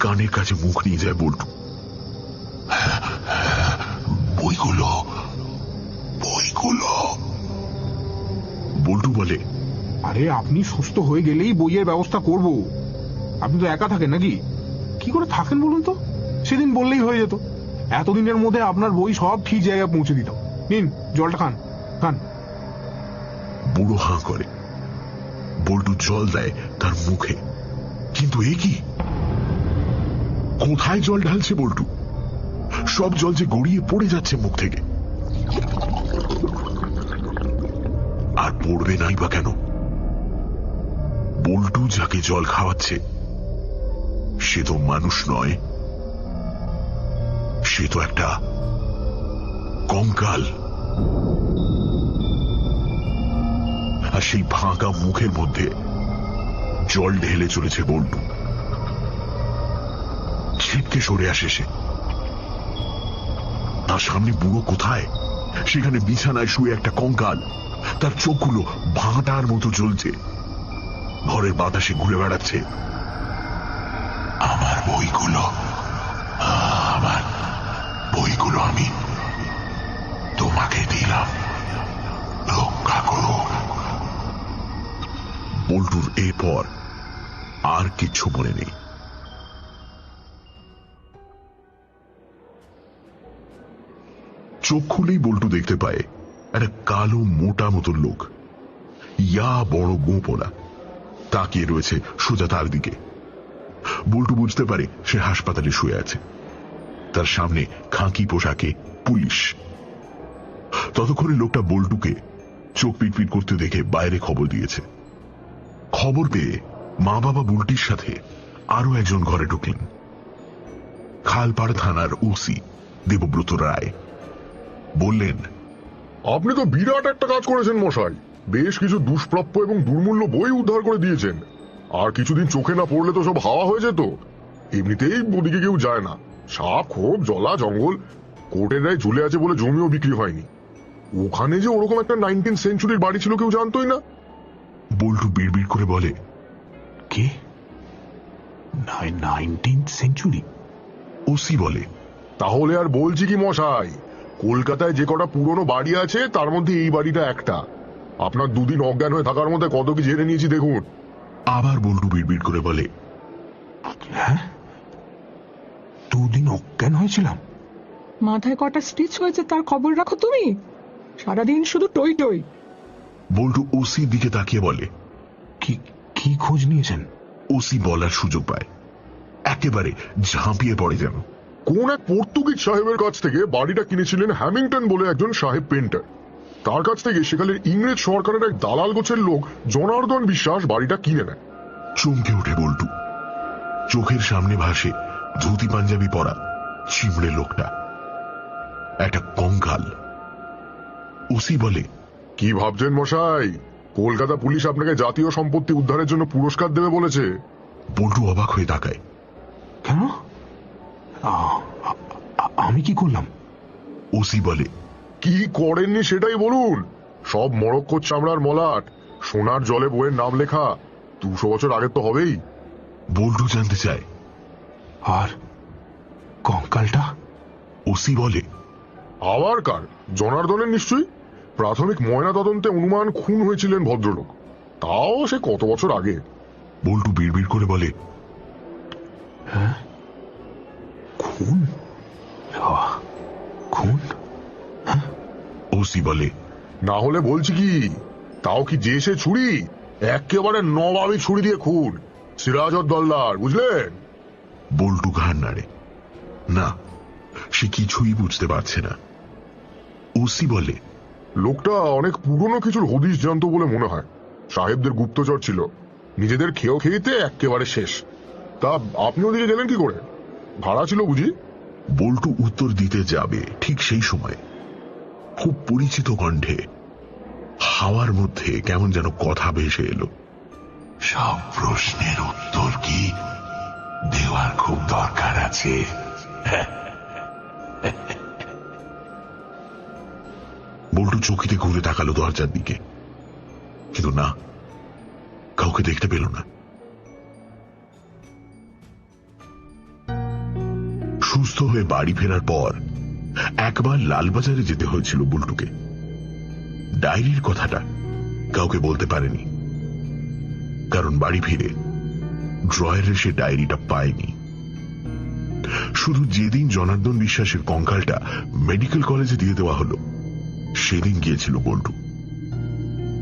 কানের কাছে মুখ নিয়ে যায় বল্টু। বইগুলো বইগুলো বল্টু বলে, আরে আপনি সুস্থ হয়ে গেলেই বইয়ের ব্যবস্থা করব। আপনি তো একা থাকেন নাকি? কি করে থাকেন বলুন তো? সেদিন বললেই হয়ে যেত, এতদিনের মধ্যে আপনার বই সব ঠিক জায়গায় পৌঁছে দিত। নিন জলটা খান, খান। বুড়ো হাঁ করে। বল্টু জল দেয় তার মুখে, কিন্তু এ কি? কোথায় জল ঢালছে বল্টু? সব জল যে গড়িয়ে পড়ে যাচ্ছে মুখ থেকে। আর পড়বে নাই বা কেন? বল্টু যাকে জল খাওয়াচ্ছে সে তো মানুষ নয়, সে তো একটা কঙ্কাল। আর সেই ফাঁকা মুখের মধ্যে জল ঢেলে চলেছে বল্টু। ছিটকে সরে আসে সে। তার সামনে বুড়ো কোথায়? সেখানে বিছানায় শুয়ে একটা কঙ্কাল, তার চোখগুলো ভাঁটার মতো জ্বলছে, ঘরের বাতাসে ঘুরে বেড়াচ্ছে। আমার বইগুলো, আমার বইগুলো আমি তোমাকে দিলাম, রক্ষা করো। বল্টুর এরপর আর কিচ্ছু মনে নেই। চোখ খুলেই বল্টু দেখতে পায় একটা কালো মোটা মতো লোক, ইয়া বড় গোঁপোলা, তাকিয়ে রয়েছে সোজা তার দিকে। বল্টু বুঝতে পারে সে হাসপাতালে শুয়ে আছে। তার সামনে খাকি পোশাকে পুলিশ। ততক্ষণে লোকটা বল্টুকে চোখ পিটপিট করতে দেখে বাইরে খবর দিয়েছে। খবর পেয়ে মা বাবা বুলটির সাথে আরো একজন ঘরে ঢুকলেন, খালপাড় থানার ওসি দেবব্রত রায়। বললেন, আপনি তো বিরাট একটা কাজ করেছেন মশাই। বেশ কিছু দুষ্প্রাপ্য এবং দুর্মূল্য বই উদ্ধার করে দিয়েছেন। আর কিছুদিন চোখে না পড়লে তো সব হাওয়া হয়ে যেত। এমনিতেই ওদিকে কেউ যায় না, সাপ খোপ জলা জঙ্গল, কোর্টের রায় ঝুলে আছে বলে জমিও বিক্রি হয়নি। ওখানে যে ওরকম একটা 19th সেঞ্চুরির বাড়ি ছিল কেউ জানতোই না। বল্টু বিড়বিড় করে বলে, কে? 19th century? ওসি বলে, তাহলে আর বলছি কি মশাই, কলকাতায় যে কটা পুরনো বাড়ি আছে তার মধ্যে এই বাড়িটা একটা। আপনার দুদিন অজ্ঞান হয়ে থাকার মধ্যে কত কি জেনে নিয়েছি দেখুন। আবার বল্টু বিড়বিড় করে বলে, হ্যাঁ, দুদিন অজ্ঞান হয়েছিলাম। মাথায় কটা স্টিচ হয়েছে তার খবর রাখো তুমি? সারাদিন শুধু টই টই। বল্টু ওসির দিকে তাকিয়ে বলে, কি খোঁজ নিয়েছেন? ওসি বলার সুযোগ পায়, একেবারে ঝাঁপিয়ে পড়ে যেন। কোন এক পর্তুগিজ সাহেবের কাছ থেকে বাড়িটা কিনেছিলেন হ্যামিংটন বলে একজন সাহেব পেন্টার। তার কাছ থেকে সেখানের ইংরেজ সরকারের এক দালাল গোছের লোক জনার্দন বিশ্বাস বাড়িটা কিনে নেয়। চমকে ওঠে বল্টু। চোখের সামনে ভাসে ধুতি পাঞ্জাবি পরা চিমড়ে লোকটা, একটা কঙ্কাল। ওসি বলে, কি ভাবছেন মশাই, কলকাতা পুলিশ আপনাকে জাতীয় সম্পত্তি উদ্ধারের জন্য পুরস্কার দেবে বলেছে। বল্টু অবাক হয়ে তাকায়। কেন? আমি কি করলাম? ওসি বলে, কি করেননি সেটাই বলুন। সব মরক্কোর চামড়ার মলাট, সোনার জলে বইয়ের নাম লেখা, 200 বছর আগের তো হবেই। বল্টু জানতে চায়, আর কঙ্কালটা? ওসি বলে, আবার কার? জনার্দনের নিশ্চয়ই। প্রাথমিক ময়না তদন্তে অনুমান খুন হয়েছিলেন ভদ্রলোক, তাও সে কত বছর আগে। বল্টু বিড়বিড় করে বলে, হ্যাঁ, খুন? খুন? ওসি বলে, না হলে বলছি কি, তাও কি যে সে ছুরি? একেবারে নবাবী ছুরি দিয়ে খুন, সিরাজউদ্দৌলার, বুঝলেন? বল্টু ঘাড় নাড়ে। না, সে কিছুই বুঝতে পারছে না। ওসি বলে, লোকটা অনেক পুরনো কিছুর হদিশ জানতো বলে মনে হয়। সাহেবদের গুপ্তচর ছিল, নিজেদের খেয়েও খেয়েতে একেবারে শেষ। তা আপনি ওদিকে গেলেন কি করে? ভাড়া ছিল বুঝি? বল্টু উত্তর দিতে যাবে, ঠিক সেই সময় খুব পরিচিত কণ্ঠে হাওয়ার মধ্যে কেমন যেন কথা ভেসে এলো। সব প্রশ্নের উত্তর কি দেওয়ার খুব দরকার আছে? বল্টু চকিতে ঘুরে তাকালো দরজার দিকে, কিন্তু না, কাউকে দেখতে পেল না। সুস্থ হয়ে বাড়ি ফেরার পর একবার লালবাজারে যেতে হয়েছিল বল্টুকে। ডায়েরির কথাটা কাউকে বলতে পারেনি, কারণ বাড়ি ফিরে ড্রয়ারে সে ডায়েরিটা পায়নি। শুধু যেদিন জনার্দন বিশ্বাসের কঙ্কালটা মেডিকেল কলেজে দিয়ে দেওয়া হলো সেদিন গিয়েছিল বল্টু।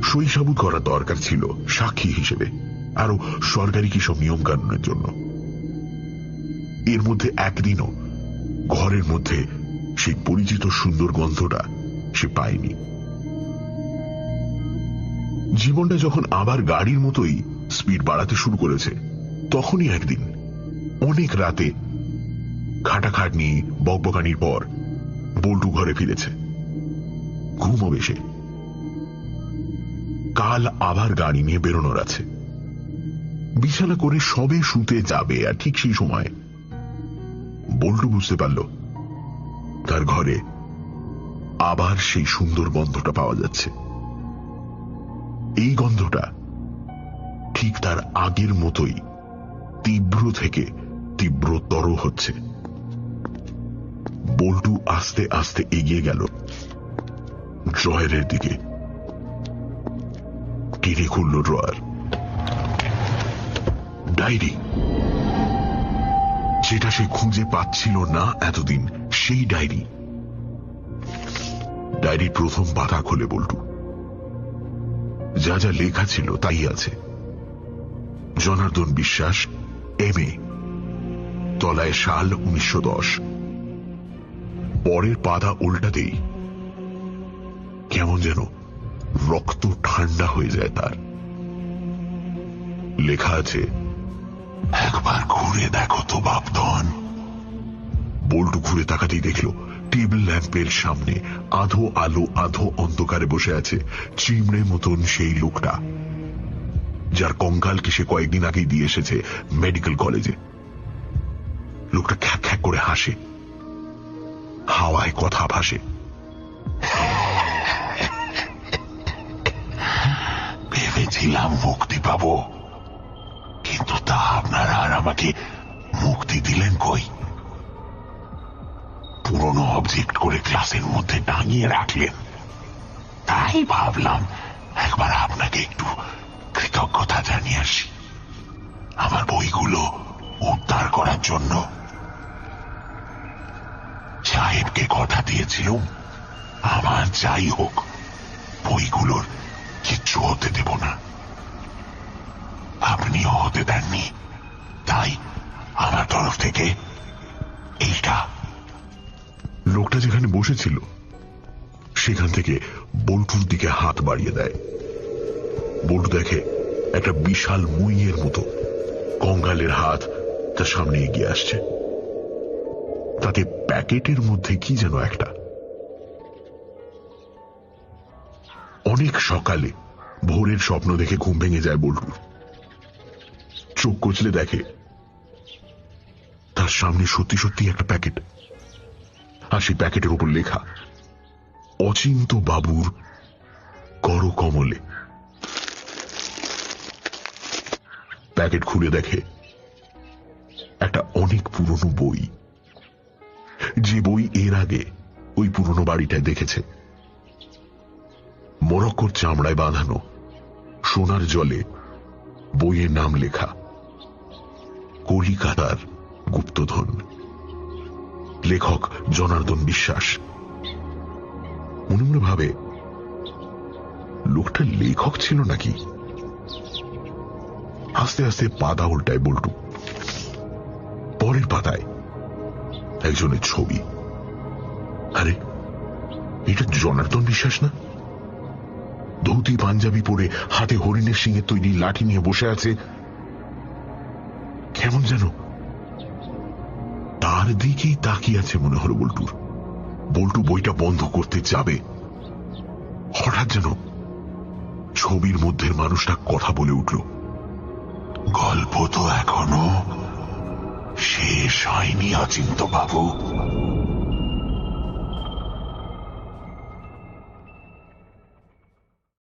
সই সাবুত করার দরকার ছিল সাক্ষী হিসেবে, আরো সরকারি কিসব নিয়ম কানুনের জন্য। এর মধ্যে একদিনও ঘরের মধ্যে সেই পরিচিত সুন্দর গন্ধটা সে পায়নি। জীবনটা যখন আবার গাড়ির মতোই স্পিড বাড়াতে শুরু করেছে, তখনই একদিন অনেক রাতে খাটাখাটনি বকবকানির পর বল্টু ঘরে ফিরেছে। ঘুমও বেশে, কাল আবার গাড়ি নিয়ে বেরোনোর আছে। বিছানা করে সবে শুতে যাবে, আর ঠিক সেই সময় বল্টু বুঝতে পারল তার ঘরে আবার সেই সুন্দর গন্ধটা পাওয়া যাচ্ছে। এই গন্ধটা ঠিক তার আগের মতোই তীব্র থেকে তীব্রতর হচ্ছে। বল্টু আস্তে আস্তে এগিয়ে গেল ড্রয়ারের দিকে। টেনে খুলল ড্রয়ার। ডায়েরি, যেটা সে খুঁজে পাচ্ছিল না এতদিন, সেই ডায়েরি। ডায়েরির প্রথম পাতা খোলে বল্টু। যা যা লেখা ছিল তাই আছে। জনার্দন বিশ্বাস, MA, তলায় সাল 1910। পরের পাতা উল্টাতেই কেমন যেন রক্ত ঠান্ডা হয়ে যায় তার। লেখা আছে, একবার ঘুরে দেখো তো বাপধন। বল্টু ঘুরে তাকাতেই দেখল টেবিল ল্যাম্পের সামনে আধো আলো আধো অন্ধকারে বসে আছে চিমড়ে মতন সেই লোকটা, যার কঙ্কালকে সে কয়েকদিন আগেই দিয়ে এসেছে মেডিকেল কলেজে। লোকটা খ্যাক খ্যাক করে হাসে, হাওয়ায় কথা ভাসে। ভেবেছিলাম মুক্তি পাবো, কিন্তু তা আপনারা আর আমাকে মুক্তি দিলেন কই? পুরনো অবজেক্ট করে ক্লাসের মধ্যে টাঙিয়ে রাখলেন। তাই ভাবলাম একবার আপনাকে একটু কৃতজ্ঞতা জানিয়ে আসি আমার বইগুলো উদ্ধার করার জন্য। সাহেবকে কথা দিয়েছিলাম আমার যাই হোক বইগুলোর কিচ্ছু হতে দেব না। আপনিও হতে দেননি, তাই আমার তরফ থেকে এইটা। লোকটা যেখানে বসেছিল সেখান থেকে বল্টুর দিকে হাত বাড়িয়ে দেয়। বল্টু দেখে একটা বিশাল মুইয়ের মতো কঙ্কালের হাত তার সামনে এগিয়ে আসছে। তাতে প্যাকেটের মধ্যে কি যেন একটা। অনেক সকালে ভোরের স্বপ্ন দেখে ঘুম ভেঙে যায় বল্টুর। চোখ কচলে দেখে তার সামনে সত্যি সত্যি একটা প্যাকেট, আর সেই প্যাকেটের উপর লেখা অচিন্ত বাবুর করকমলে। প্যাকেট খুলে দেখে একটা অনেক পুরনো বই, যে বই এর আগে ওই পুরনো বাড়িটায় দেখেছে। মরক্কোর চামড়ায় বাঁধানো সোনার জলে বইয়ের নাম লেখা কলিকাতার গুপ্তধন। লেখক জনার্দন বিশ্বাস। মনে মনে ভাবে, লোকটা লেখক ছিল নাকি? আস্তে আস্তে পাতা উল্টায় বল্টু। পরের পাতায় একজনের ছবি। আরে, এটা জনার্দন বিশ্বাস না? ধুতি পাঞ্জাবি পরে হাতে হরিণের সিংহের তৈরি লাঠি নিয়ে বসে আছে। কেমন যেন তার দিকেই তাকিয়ে আছে মনে হলো বল্টুর। বল্টু বইটা বন্ধ করতে যাবে, হঠাৎ যেন ছবির মধ্যের মানুষটা কথা বলে উঠল, গল্প তো এখনো শেষ হয়নি অচিন্ত বাবু।